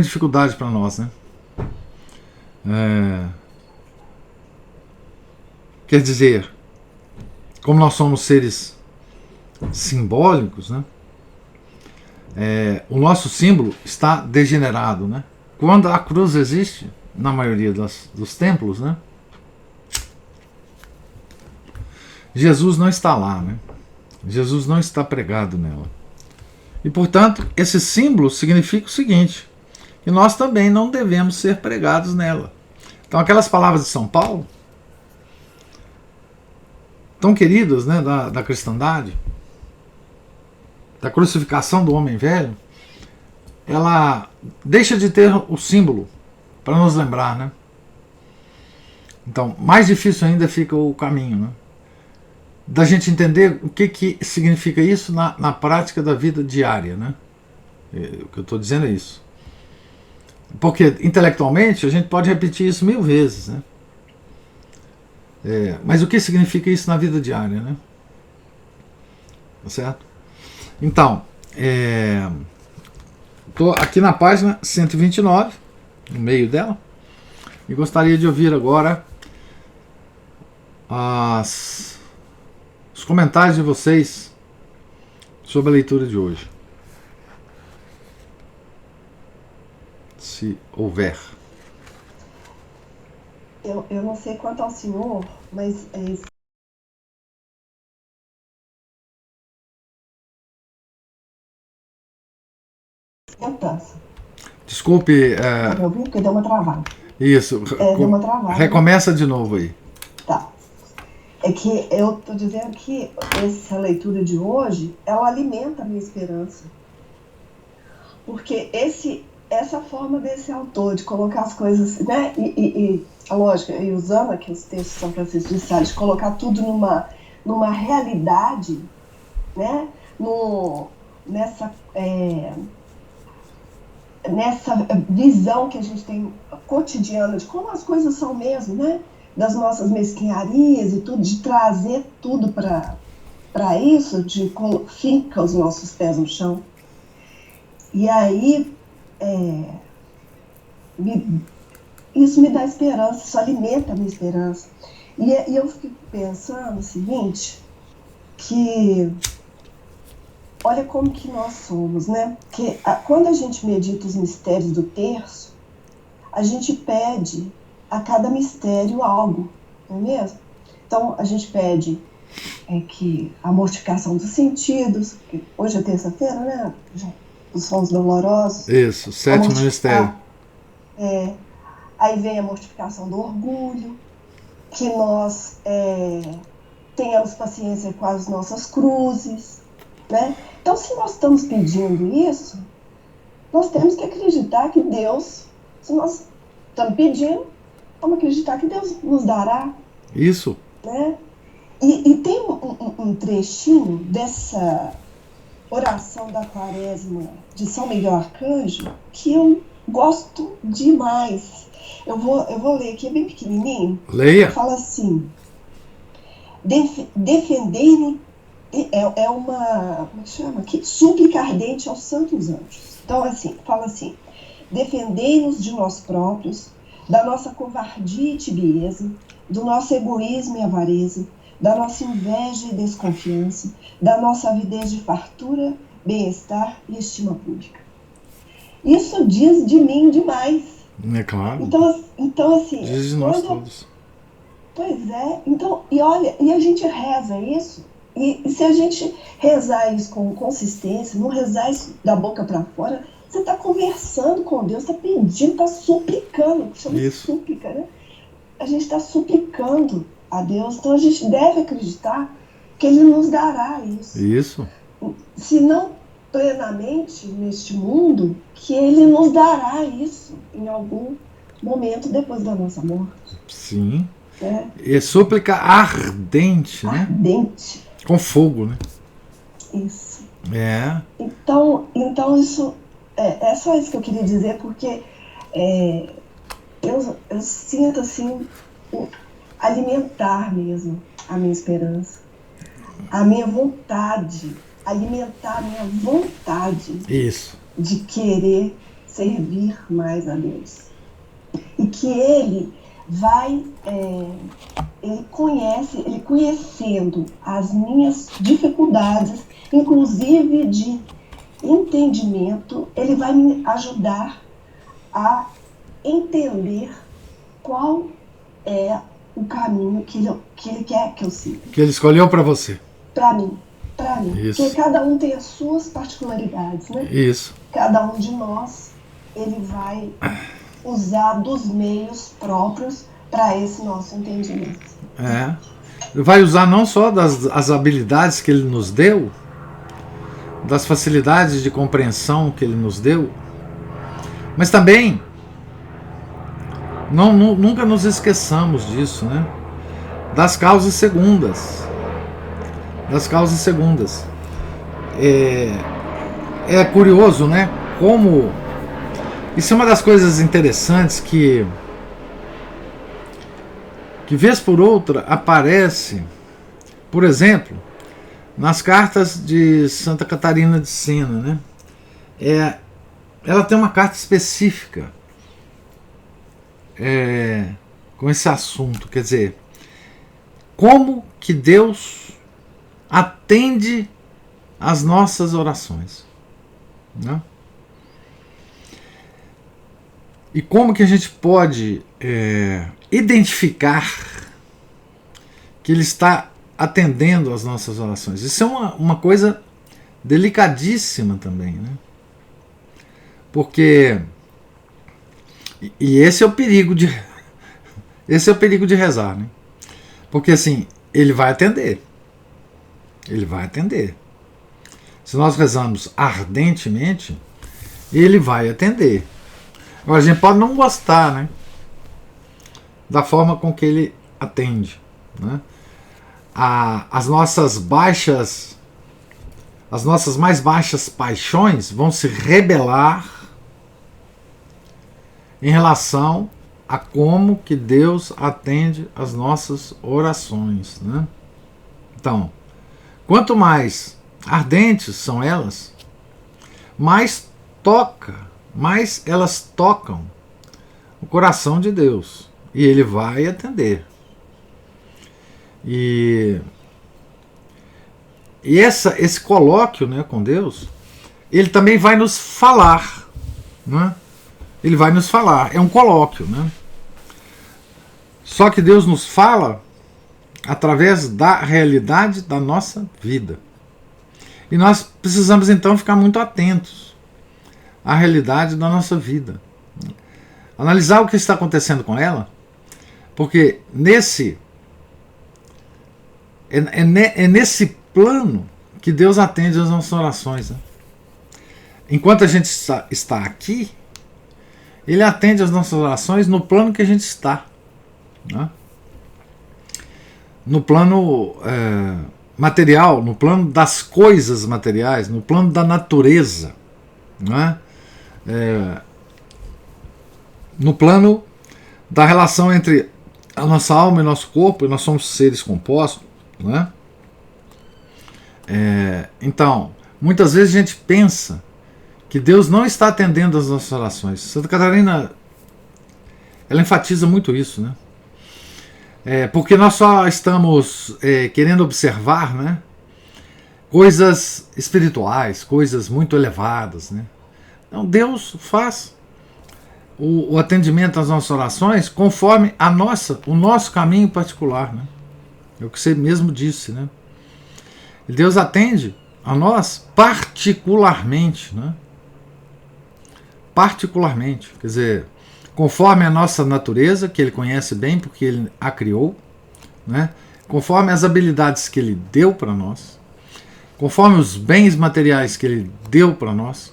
dificuldade para nós, né? Quer dizer, como nós somos seres simbólicos, né, o nosso símbolo está degenerado, né? Quando a cruz existe, na maioria dos templos, né, Jesus não está lá, né? Jesus não está pregado nela. E, portanto, esse símbolo significa o seguinte, que nós também não devemos ser pregados nela. Então, aquelas palavras de São Paulo, tão queridas, né, da cristandade, da crucificação do homem velho, ela deixa de ter o símbolo para nos lembrar, né? Então, mais difícil ainda fica o caminho, né, da gente entender o que significa isso na prática da vida diária, né? O que eu estou dizendo é isso. Porque intelectualmente a gente pode repetir isso 1000 vezes, né? Mas o que significa isso na vida diária, né? Tá certo? Então, estou aqui na página 129, no meio dela, e gostaria de ouvir agora os comentários de vocês sobre a leitura de hoje. se houver. Eu não sei quanto ao senhor, mas Desculpe. Tá me ouvindo? Porque deu uma travada. Isso. Deu uma travada. Recomeça de novo aí. Tá. É que eu tô dizendo que essa leitura de hoje, ela alimenta a minha esperança. Porque essa forma desse autor de colocar as coisas, né? E a lógica, e usando aqui os textos de São Francisco de Sales, de colocar tudo numa realidade, né? Nessa visão que a gente tem cotidiana de como as coisas são mesmo, né? Das nossas mesquinharias e tudo, de trazer tudo para isso, de finca os nossos pés no chão. E aí, isso me dá esperança, isso alimenta a minha esperança. E eu fico pensando o seguinte, que olha como que nós somos, né? Que quando a gente medita os mistérios do terço, a gente pede a cada mistério algo, não é mesmo? Então, a gente pede que a mortificação dos sentidos, que hoje é terça-feira, né? Os sons dolorosos. Isso, sétimo mistério. Aí vem a mortificação do orgulho, que nós tenhamos paciência com as nossas cruzes, né? Então, se nós estamos pedindo isso, nós temos que acreditar que Deus, se nós estamos pedindo, vamos acreditar que Deus nos dará. Isso. Né? E tem um trechinho dessa oração da Quaresma de São Miguel Arcanjo que eu gosto demais. Eu vou ler aqui, é bem pequenininho. Leia. Fala assim: defendei-nos, uma, como é que chama aqui? Súplica ardente aos santos anjos. Então, assim, fala assim: defendei-nos de nós próprios, da nossa covardia e tibieza, do nosso egoísmo e avareza, da nossa inveja e desconfiança, da nossa avidez de fartura, bem-estar e estima pública. Isso diz de mim demais. É claro. Então assim... Diz de nós todos. Pois é. Então, e olha, e a gente reza isso, e se a gente rezar isso com consistência, não rezar isso da boca para fora, você está conversando com Deus, está pedindo, está suplicando, chama de súplica, né? A gente está suplicando a Deus, então a gente deve acreditar que Ele nos dará isso. Isso. Se não plenamente neste mundo, que Ele nos dará isso em algum momento depois da nossa morte. Sim. E súplica ardente, né? Ardente. Com fogo, né? Isso. Então isso é só isso que eu queria dizer, porque eu sinto assim alimentar mesmo a minha esperança, a minha vontade, alimentar a minha vontade de querer servir mais a Deus. E que Ele vai, ele conhecendo as minhas dificuldades, inclusive de entendimento, Ele vai me ajudar a entender qual é o caminho que ele quer que eu siga. Que Ele escolheu para você. Para mim. Isso. Porque cada um tem as suas particularidades, né? Isso. Cada um de nós, ele vai usar dos meios próprios para esse nosso entendimento. Vai usar não só as habilidades que Ele nos deu, das facilidades de compreensão que Ele nos deu, mas também nunca nos esqueçamos disso, né? Das causas segundas. É curioso, né? Como isso é uma das coisas interessantes que vez por outra aparece, por exemplo, nas cartas de Santa Catarina de Sena, né? Ela tem uma carta específica com esse assunto, quer dizer, como que Deus atende às nossas orações, né? E como que a gente pode identificar que Ele está atendendo às nossas orações? Isso é uma coisa delicadíssima também, né? Porque esse é o perigo de rezar, né? Porque assim, Ele vai atender. Ele vai atender. Se nós rezamos ardentemente, Ele vai atender. Agora, a gente pode não gostar, né, da forma com que Ele atende, né? As nossas mais baixas paixões vão se rebelar em relação a como que Deus atende as nossas orações, né? Então, quanto mais ardentes são elas, mais elas tocam o coração de Deus, e Ele vai atender. E esse colóquio, né, com Deus, Ele também vai nos falar, né? Ele vai nos falar, é um colóquio, né? Só que Deus nos fala através da realidade da nossa vida. E nós precisamos então ficar muito atentos à realidade da nossa vida. Analisar o que está acontecendo com ela, porque é nesse plano que Deus atende as nossas orações, né? Enquanto a gente está aqui, Ele atende as nossas orações no plano que a gente está, né? No plano material, no plano das coisas materiais, no plano da natureza, né? No plano da relação entre a nossa alma e nosso corpo, e nós somos seres compostos, né? Então, muitas vezes a gente pensa que Deus não está atendendo as nossas orações. Santa Catarina, ela enfatiza muito isso, né? Porque nós só estamos querendo observar, né, coisas espirituais, coisas muito elevadas, né? Então Deus faz o atendimento às nossas orações conforme o nosso caminho particular, né? É o que você mesmo disse, né? E Deus atende a nós particularmente, né? Particularmente, quer dizer, conforme a nossa natureza, que Ele conhece bem porque Ele a criou, né? Conforme as habilidades que Ele deu para nós, conforme os bens materiais que Ele deu para nós,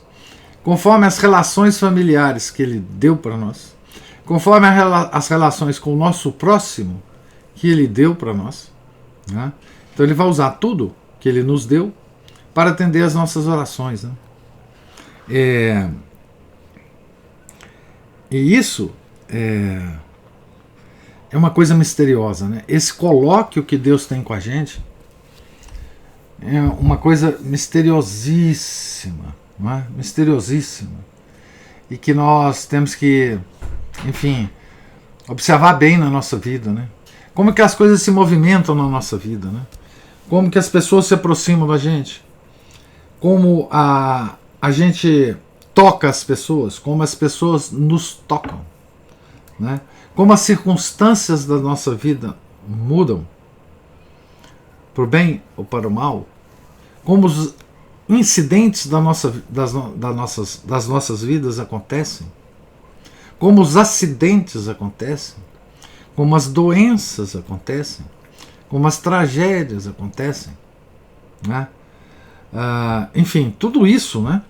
conforme as relações familiares que Ele deu para nós, conforme as relações com o nosso próximo que Ele deu para nós, né? Então Ele vai usar tudo que Ele nos deu para atender as nossas orações, né? E isso é uma coisa misteriosa, né? Esse colóquio que Deus tem com a gente é uma coisa misteriosíssima, não é? Misteriosíssima. E que nós temos que, enfim, observar bem na nossa vida, né? Como que as coisas se movimentam na nossa vida, né? Como que as pessoas se aproximam da gente. Como a gente toca as pessoas, como as pessoas nos tocam, né? Como as circunstâncias da nossa vida mudam, para o bem ou para o mal, como os incidentes das nossas vidas acontecem, como os acidentes acontecem, como as doenças acontecem, como as tragédias acontecem, né? Enfim, tudo isso, né?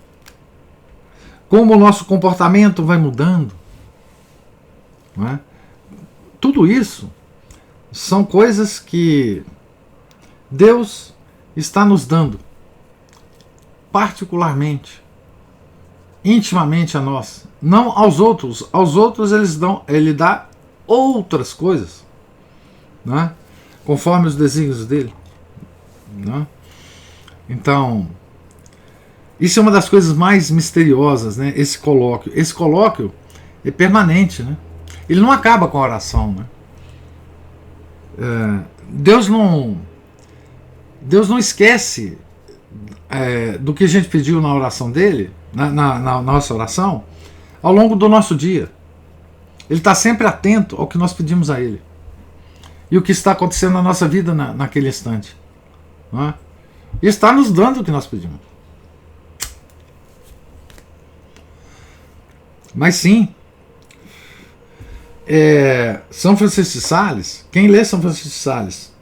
Como o nosso comportamento vai mudando, né? Tudo isso são coisas que Deus está nos dando particularmente, intimamente a nós, não aos outros. Aos outros Ele dá outras coisas, né? Conforme os desígnios dele, né? Então, isso é uma das coisas mais misteriosas, né? Esse colóquio é permanente, né? Ele não acaba com a oração, né? Deus não esquece do que a gente pediu na oração dele, na nossa oração, ao longo do nosso dia, Ele está sempre atento ao que nós pedimos a Ele. E o que está acontecendo na nossa vida naquele instante. Não é? E está nos dando o que nós pedimos. Mas sim, São Francisco de Sales, quem lê São Francisco de Sales,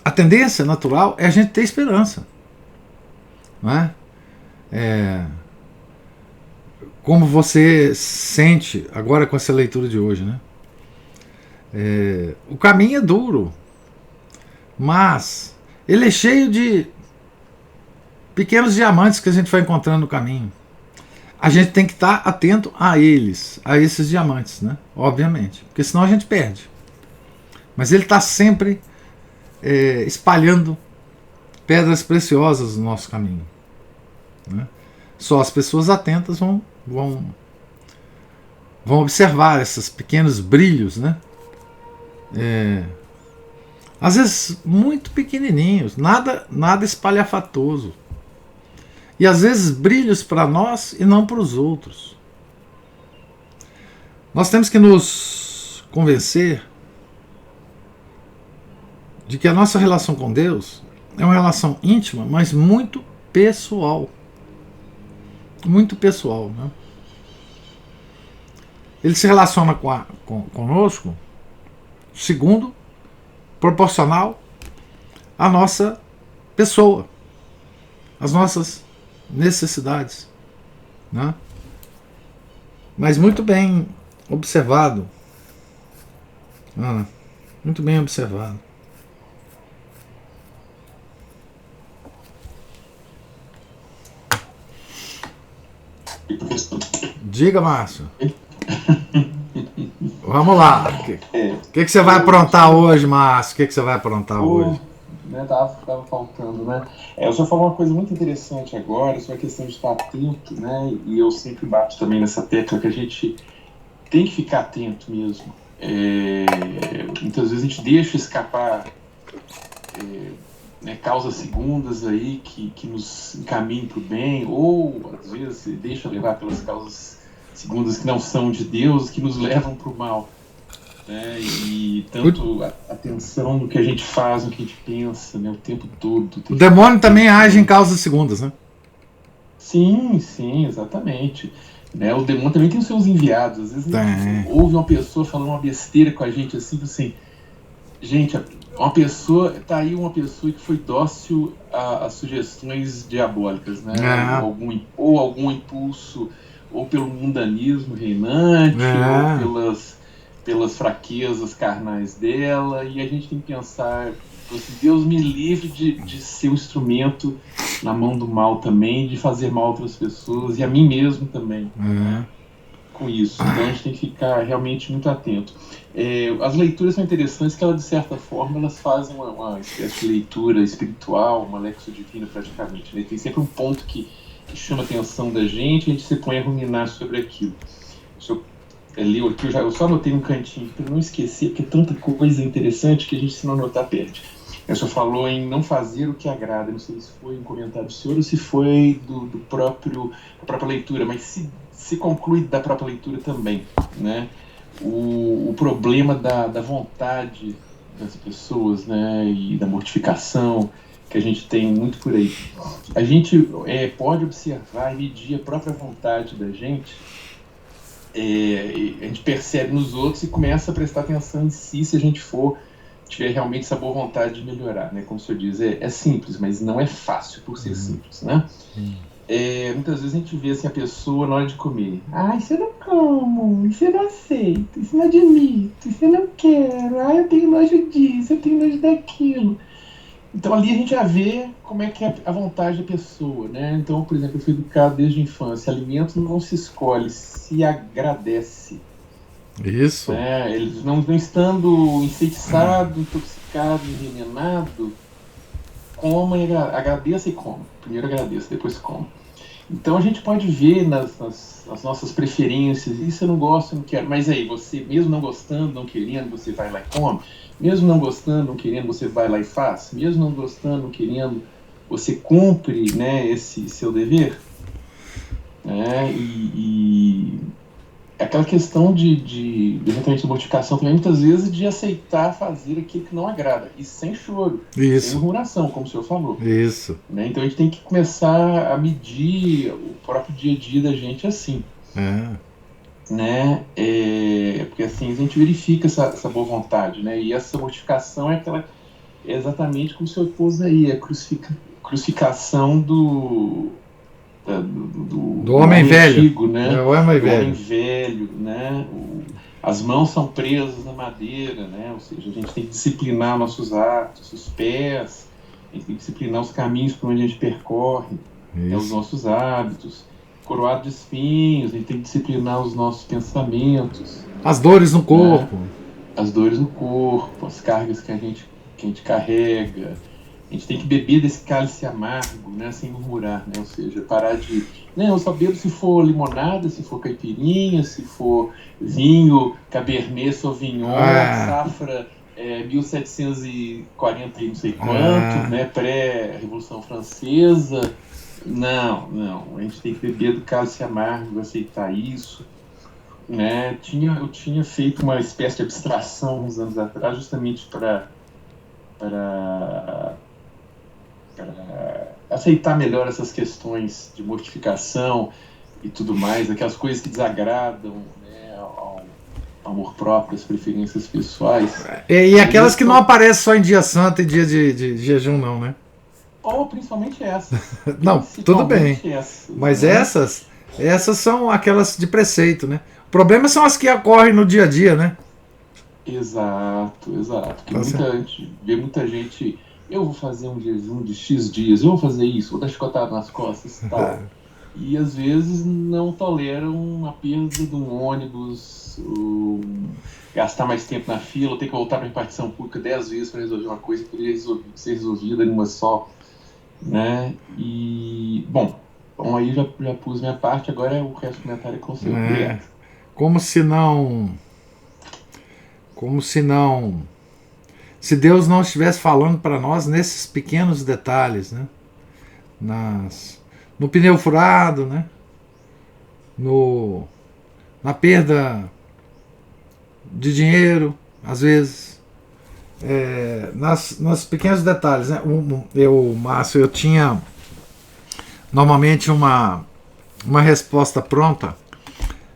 a tendência natural é a gente ter esperança. Não é? Como você sente agora com essa leitura de hoje, né? O caminho é duro, mas ele é cheio de pequenos diamantes que a gente vai encontrando no caminho. A gente tem que estar atento a eles, a esses diamantes, né? Obviamente, porque senão a gente perde. Mas ele está sempre espalhando pedras preciosas no nosso caminho, né? Só as pessoas atentas vão observar esses pequenos brilhos, né? Às vezes muito pequenininhos, nada espalhafatoso. E às vezes brilhos para nós e não para os outros. Nós temos que nos convencer de que a nossa relação com Deus é uma relação íntima, mas muito pessoal. Muito pessoal, né? Ele se relaciona conosco segundo, proporcional à nossa pessoa, às nossas necessidades, né? Mas muito bem observado, muito bem observado. Diga, Márcio. Vamos lá. O que você vai aprontar hoje, Márcio? O que você vai aprontar hoje? Né, tava faltando, né? O senhor falou uma coisa muito interessante agora sobre a questão de estar atento, né? E eu sempre bato também nessa tecla que a gente tem que ficar atento mesmo. Muitas vezes a gente deixa escapar causas segundas aí que nos encaminhem para o bem, ou às vezes deixa levar pelas causas segundas que não são de Deus, que nos levam para o mal. E tanto atenção no que a gente faz, no que a gente pensa, né, o tempo todo. O demônio também age em causas segundas, né? Sim, exatamente. Né, o demônio também tem os seus enviados. Às vezes ouve uma pessoa falando uma besteira com a gente assim, gente, tá aí uma pessoa que foi dócil a sugestões diabólicas, né? Ou algum impulso, ou pelo mundanismo reinante, ou pelas fraquezas carnais dela, e a gente tem que pensar, assim, Deus me livre de ser um instrumento na mão do mal também, de fazer mal a outras pessoas, e a mim mesmo também, com isso. Então a gente tem que ficar realmente muito atento. As leituras são interessantes, que elas, de certa forma, elas fazem uma espécie de leitura espiritual, uma lexo divina praticamente, né? Tem sempre um ponto que chama a atenção da gente, e a gente se põe a ruminar sobre aquilo. Leu aqui, eu só anotei um cantinho para não esquecer, porque é tanta coisa interessante que a gente, se não anotar, perde. O senhor falou em não fazer o que agrada, não sei se foi um comentário do senhor ou se foi da própria leitura, mas se conclui da própria leitura também, né? O problema da vontade das pessoas, né, e da mortificação que a gente tem muito por aí. A gente pode observar e medir a própria vontade da gente. A gente percebe nos outros e começa a prestar atenção em si, se a gente tiver realmente essa boa vontade de melhorar, né? Como o senhor diz, é simples, mas não é fácil por ser simples, né? Muitas vezes a gente vê assim, a pessoa na hora de comer, isso eu não como, isso eu não aceito, isso eu não admito, isso eu não quero, eu tenho nojo disso, eu tenho nojo daquilo. Então ali a gente já vê como é que é a vontade da pessoa, né? Então, por exemplo, eu fui educado desde a infância, alimento não se escolhe, se agradece. Isso. Eles não estando enfeitiçado, intoxicado, envenenado, coma e agradeça e coma. Primeiro agradeça, depois coma. Então a gente pode ver nas nossas preferências, isso eu não gosto, eu não quero, mas aí você, mesmo não gostando, não querendo, você vai lá e come. Mesmo não gostando, não querendo, você vai lá e faz. Mesmo não gostando, não querendo, você cumpre, né, esse seu dever. né? E aquela questão de repente, de mortificação também, muitas vezes, de aceitar fazer aquilo que não agrada, e sem choro, sem murmuração, como o senhor falou. Isso. Né? Então a gente tem que começar a medir o próprio dia a dia da gente assim. Né? Porque assim a gente verifica essa boa vontade, né? E essa mortificação é exatamente como o senhor pôs aí, a crucificação do homem velho, antigo, né? O homem velho, né? As mãos são presas na madeira, né? Ou seja, a gente tem que disciplinar nossos atos, os pés, a gente tem que disciplinar os caminhos por onde a gente percorre, né? Os nossos hábitos. Coroado de espinhos, a gente tem que disciplinar os nossos pensamentos. As dores no corpo. Né? As dores no corpo, as cargas que a gente carrega. A gente tem que beber desse cálice amargo, né, sem murmurar, né? Ou seja, parar de... Não, eu só bebo se for limonada, se for caipirinha, se for vinho, Cabernet Sauvignon, safra 1740 e não sei quanto, né, pré-Revolução Francesa. Não, a gente tem que beber do cálice amargo, aceitar isso. Né? Eu tinha feito uma espécie de abstração uns anos atrás, justamente para aceitar melhor essas questões de mortificação e tudo mais, aquelas coisas que desagradam, né, ao amor próprio, às preferências pessoais. E aquelas que não aparecem só em dia santo e dia de jejum, não, né? Ou principalmente essas. Não, tudo bem. Mas né? essas são aquelas de preceito, né? O problema são as que ocorrem no dia a dia, né? Exato. Porque vê muita gente... Eu vou fazer um jejum de X dias, eu vou fazer isso, vou dar chicotada nas costas e tal. E às vezes não toleram a perda de um ônibus, gastar mais tempo na fila, ter que voltar para a repartição pública 10 vezes para resolver uma coisa que poderia ser resolvida em uma só. Né? E, bom, aí já pus minha parte, agora o resto do comentário é com você. Como se não... Se Deus não estivesse falando para nós nesses pequenos detalhes, né? No pneu furado, né? Na perda de dinheiro, às vezes, nos pequenos detalhes, né? Márcio, eu tinha normalmente uma resposta pronta.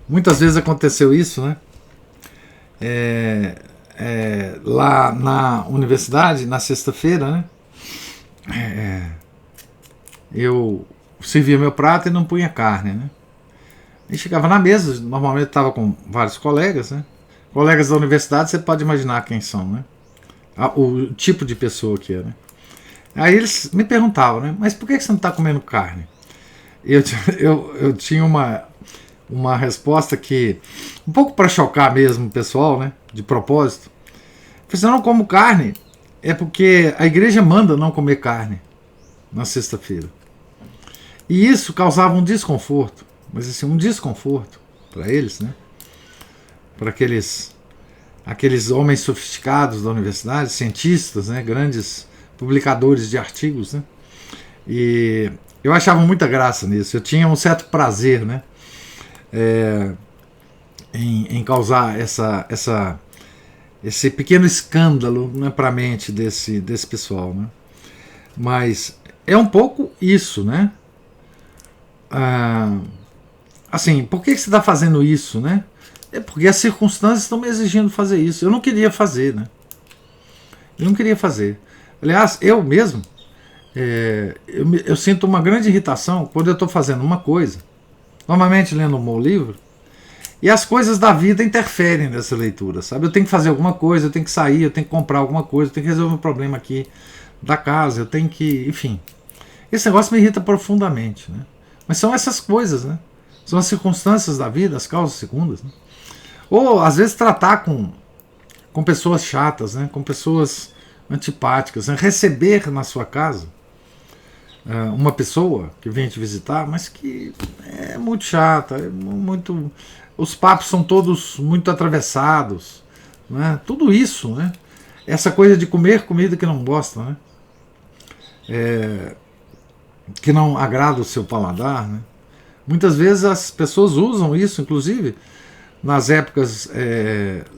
Muitas vezes aconteceu isso, né? Lá na universidade, na sexta-feira, né? Eu servia meu prato e não punha carne, né? E chegava na mesa, normalmente estava com vários colegas, né? Colegas da universidade, você pode imaginar quem são, né? O tipo de pessoa que é, né? Aí eles me perguntavam, né? Mas por que você não está comendo carne? Eu tinha uma resposta que, um pouco para chocar mesmo o pessoal, né? De propósito. Eu falei, eu não como carne, é porque a igreja manda não comer carne na sexta-feira. E isso causava um desconforto, mas assim, um desconforto para eles, né? Para aqueles homens sofisticados da universidade, cientistas, né? Grandes publicadores de artigos, né? E eu achava muita graça nisso, eu tinha um certo prazer, né? Em causar esse pequeno escândalo, né, para a mente desse pessoal, né? Mas é um pouco isso, né? Assim, por que você está fazendo isso, né? É porque as circunstâncias estão me exigindo fazer isso. Eu não queria fazer, né? Eu não queria fazer. Aliás, eu mesmo, eu sinto uma grande irritação quando eu estou fazendo uma coisa, normalmente lendo um bom livro, e as coisas da vida interferem nessa leitura, sabe? Eu tenho que fazer alguma coisa, eu tenho que sair, eu tenho que comprar alguma coisa, eu tenho que resolver um problema aqui da casa, eu tenho que... Enfim, esse negócio me irrita profundamente, né? Mas são essas coisas, né? São as circunstâncias da vida, as causas segundas, né? Ou, às vezes, tratar com pessoas chatas, né? Com pessoas antipáticas, né? Receber na sua casa uma pessoa que vem te visitar, mas que é muito chata, muito... Os papos são todos muito atravessados, né? Tudo isso, né? Essa coisa de comer comida que não gosta, né? Que não agrada o seu paladar, né? Muitas vezes as pessoas usam isso, inclusive, nas épocas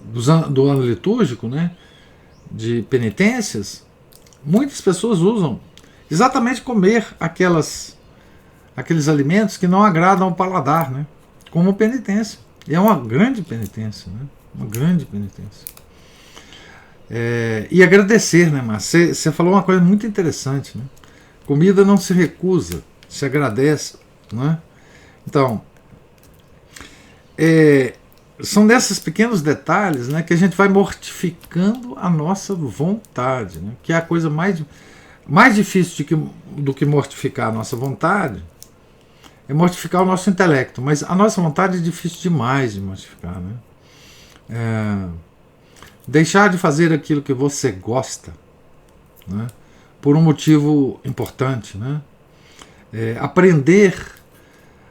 do ano litúrgico, né, de penitências. Muitas pessoas usam exatamente comer aqueles alimentos que não agradam ao paladar, né, como penitência. E é uma grande penitência, né, uma grande penitência. E agradecer, né, Márcio? Você falou uma coisa muito interessante, né? Comida não se recusa, se agradece, né? Então, são desses pequenos detalhes, né, que a gente vai mortificando a nossa vontade, né, que é a coisa mais difícil do que mortificar a nossa vontade, é mortificar o nosso intelecto, mas a nossa vontade é difícil demais de mortificar, né? Deixar de fazer aquilo que você gosta, né, por um motivo importante, né? Aprender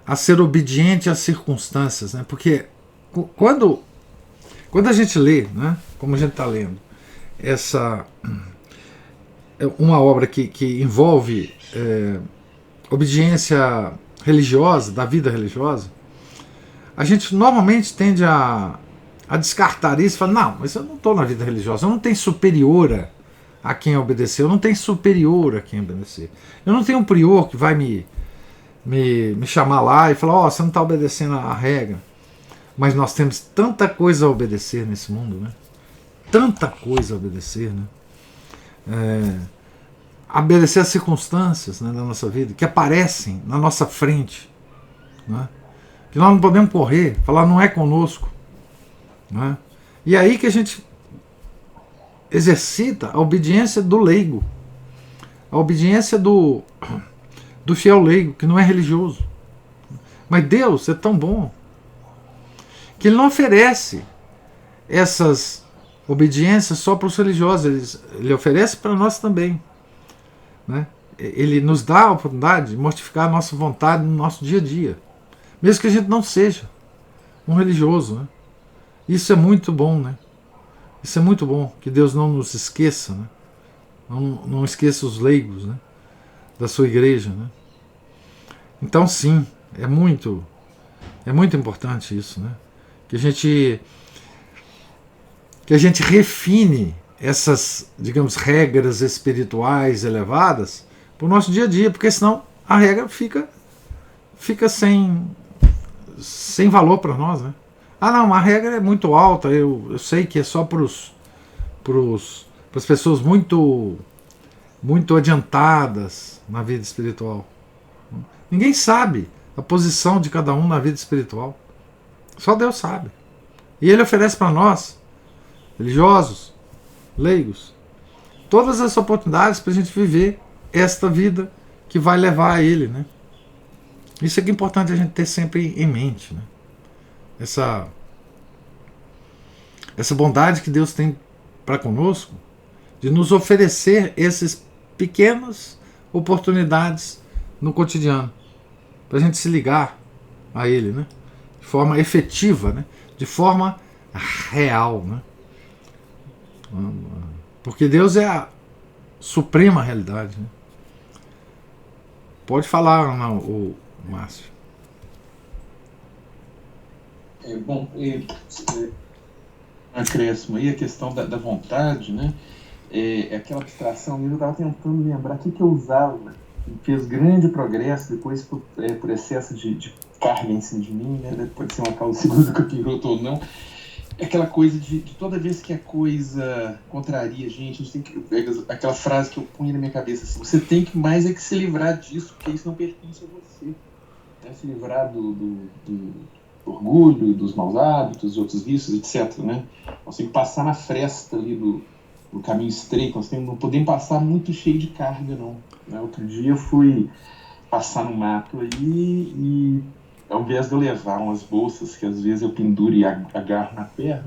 a ser obediente às circunstâncias, né? Porque quando a gente lê, né, como a gente está lendo, uma obra que envolve obediência religiosa, da vida religiosa, a gente normalmente tende a descartar isso e falar, não, mas eu não estou na vida religiosa, eu não tenho superior a quem obedecer, eu não tenho superior a quem obedecer, eu não tenho um prior que vai me chamar lá e falar, você não está obedecendo a regra. Mas nós temos tanta coisa a obedecer nesse mundo, né? Tanta coisa a obedecer, né? Obedecer às circunstâncias, né, da nossa vida, que aparecem na nossa frente, né? Que nós não podemos correr, falar não é conosco, né? E é aí que a gente exercita a obediência do leigo, a obediência do fiel leigo, que não é religioso. Mas Deus é tão bom que Ele não oferece essas obediências só para os religiosos, Ele oferece para nós também, né? Ele nos dá a oportunidade de mortificar a nossa vontade no nosso dia a dia, mesmo que a gente não seja um religioso, né? Isso é muito bom, né? Isso é muito bom, que Deus não nos esqueça, né? Não esqueça os leigos, né, da sua igreja, né? Então sim, é muito importante isso, né? Que a gente refine essas, digamos, regras espirituais elevadas para o nosso dia a dia, porque senão a regra fica sem valor para nós, né? Não, a regra é muito alta, eu sei que é só para as pessoas muito adiantadas na vida espiritual. Ninguém sabe a posição de cada um na vida espiritual. Só Deus sabe. E Ele oferece para nós, religiosos, leigos, todas as oportunidades para a gente viver esta vida que vai levar a Ele, né? Isso é que é importante a gente ter sempre em mente, né? Essa bondade que Deus tem para conosco, de nos oferecer essas pequenas oportunidades no cotidiano, para a gente se ligar a Ele, né? De forma efetiva, né? De forma real, né? Porque Deus é a suprema realidade, né? Pode falar, o Márcio. Bom, acréscimo aí, a questão da vontade, né? Aquela abstração, eu estava tentando lembrar o que eu usava, fez grande progresso depois por excesso de carga em cima de mim, né? Pode ser uma causa segura do capiroto ou não. Aquela coisa de toda vez que a coisa contraria a gente tem que, aquela frase que eu punho na minha cabeça assim, você tem que mais é que se livrar disso, porque isso não pertence a você, né? Se livrar do orgulho, dos maus hábitos, dos outros vícios, etc, né? Nós temos que passar na fresta ali do caminho estreito, não podemos passar muito cheio de carga, não, né? Outro dia eu fui passar no mato aí e ao invés de eu levar umas bolsas que às vezes eu penduro e agarro na perna,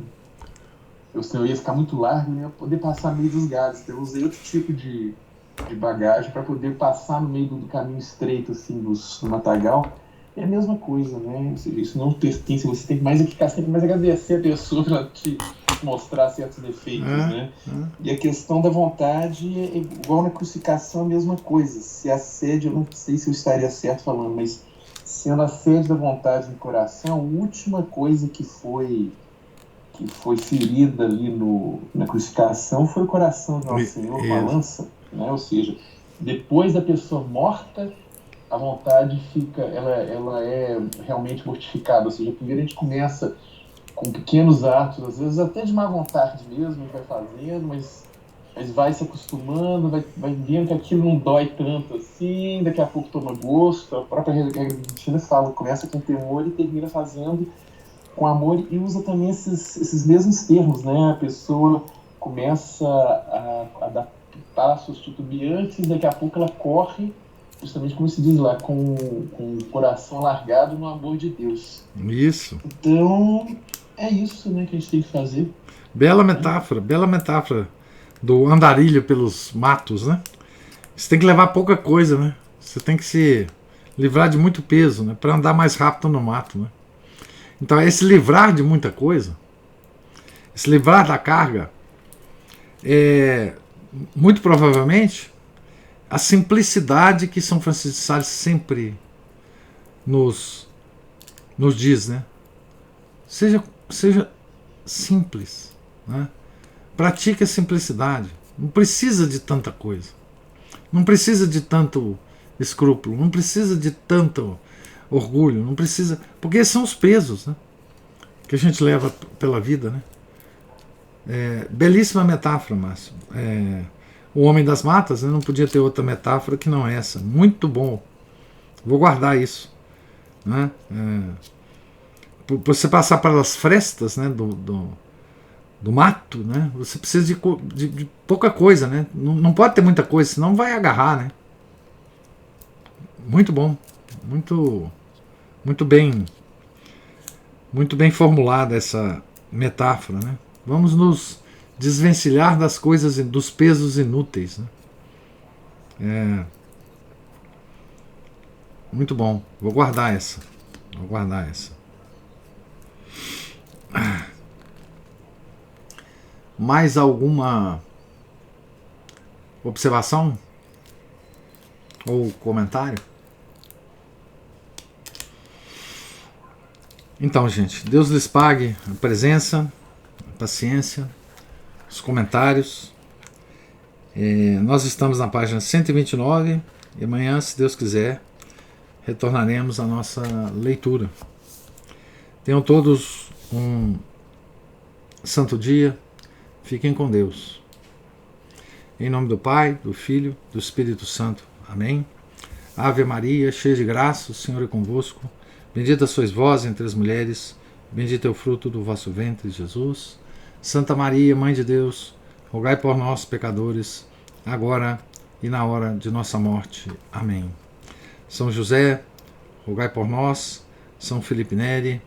eu ia ficar muito largo e não ia poder passar no meio dos galhos. Então eu usei outro tipo de bagagem para poder passar no meio do caminho estreito assim, do matagal. É a mesma coisa, né? Ou seja, isso não pertence, você tem que mais ficar sempre mais agradecer a pessoa para te mostrar certos defeitos, né? E a questão da vontade é igual na crucificação, a mesma coisa. Se a sede, eu não sei se eu estaria certo falando, mas sendo a sede da vontade no coração, a última coisa que foi ferida ali na crucificação foi o coração do nosso Senhor com a lança, né? Ou seja, depois da pessoa morta, a vontade ela é realmente mortificada. Ou seja, primeiro a gente começa com pequenos atos, às vezes até de má vontade mesmo, a gente vai fazendo, mas vai se acostumando, vai vendo que aquilo não dói tanto assim, daqui a pouco toma gosto. A própria regra argentina fala, começa com temor e termina fazendo com amor, e usa também esses mesmos termos, né? A pessoa começa a dar passos titubeantes, e daqui a pouco ela corre, justamente como se diz lá, com o coração alargado no amor de Deus. Isso. Então, é isso, né, que a gente tem que fazer. Bela metáfora do andarilho pelos matos, né? Você tem que levar pouca coisa, né? Você tem que se livrar de muito peso, né? Para andar mais rápido no mato, né? Então, esse livrar de muita coisa, esse livrar da carga, muito provavelmente, a simplicidade que São Francisco de Sales sempre nos diz, né? Seja simples, né? Pratique a simplicidade. Não precisa de tanta coisa. Não precisa de tanto escrúpulo. Não precisa de tanto orgulho. Não precisa. Porque esses são os pesos, né, que a gente leva pela vida, né? Belíssima metáfora, Márcio. O Homem das Matas, né, não podia ter outra metáfora que não essa. Muito bom. Vou guardar isso, né? Por você passar pelas frestas, né, do mato, né? Você precisa de pouca coisa, né? Não pode ter muita coisa, senão vai agarrar, né? Muito bom, muito bem formulada essa metáfora, né? Vamos nos desvencilhar das coisas, dos pesos inúteis, né? Muito bom. Vou guardar essa. Mais alguma observação ou comentário? Então, gente, Deus lhes pague a presença, a paciência, os comentários. Nós estamos na página 129 e amanhã, se Deus quiser, retornaremos à nossa leitura. Tenham todos um santo dia. Fiquem com Deus. Em nome do Pai, do Filho, do Espírito Santo. Amém. Ave Maria, cheia de graça, o Senhor é convosco. Bendita sois vós entre as mulheres, bendito é o fruto do vosso ventre, Jesus. Santa Maria, Mãe de Deus, rogai por nós, pecadores, agora e na hora de nossa morte. Amém. São José, rogai por nós. São Felipe Neri,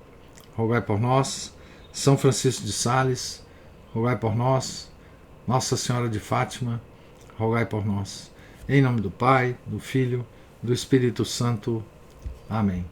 rogai por nós. São Francisco de Sales, rogai por nós. Nossa Senhora de Fátima, rogai por nós. Em nome do Pai, do Filho, do Espírito Santo. Amém.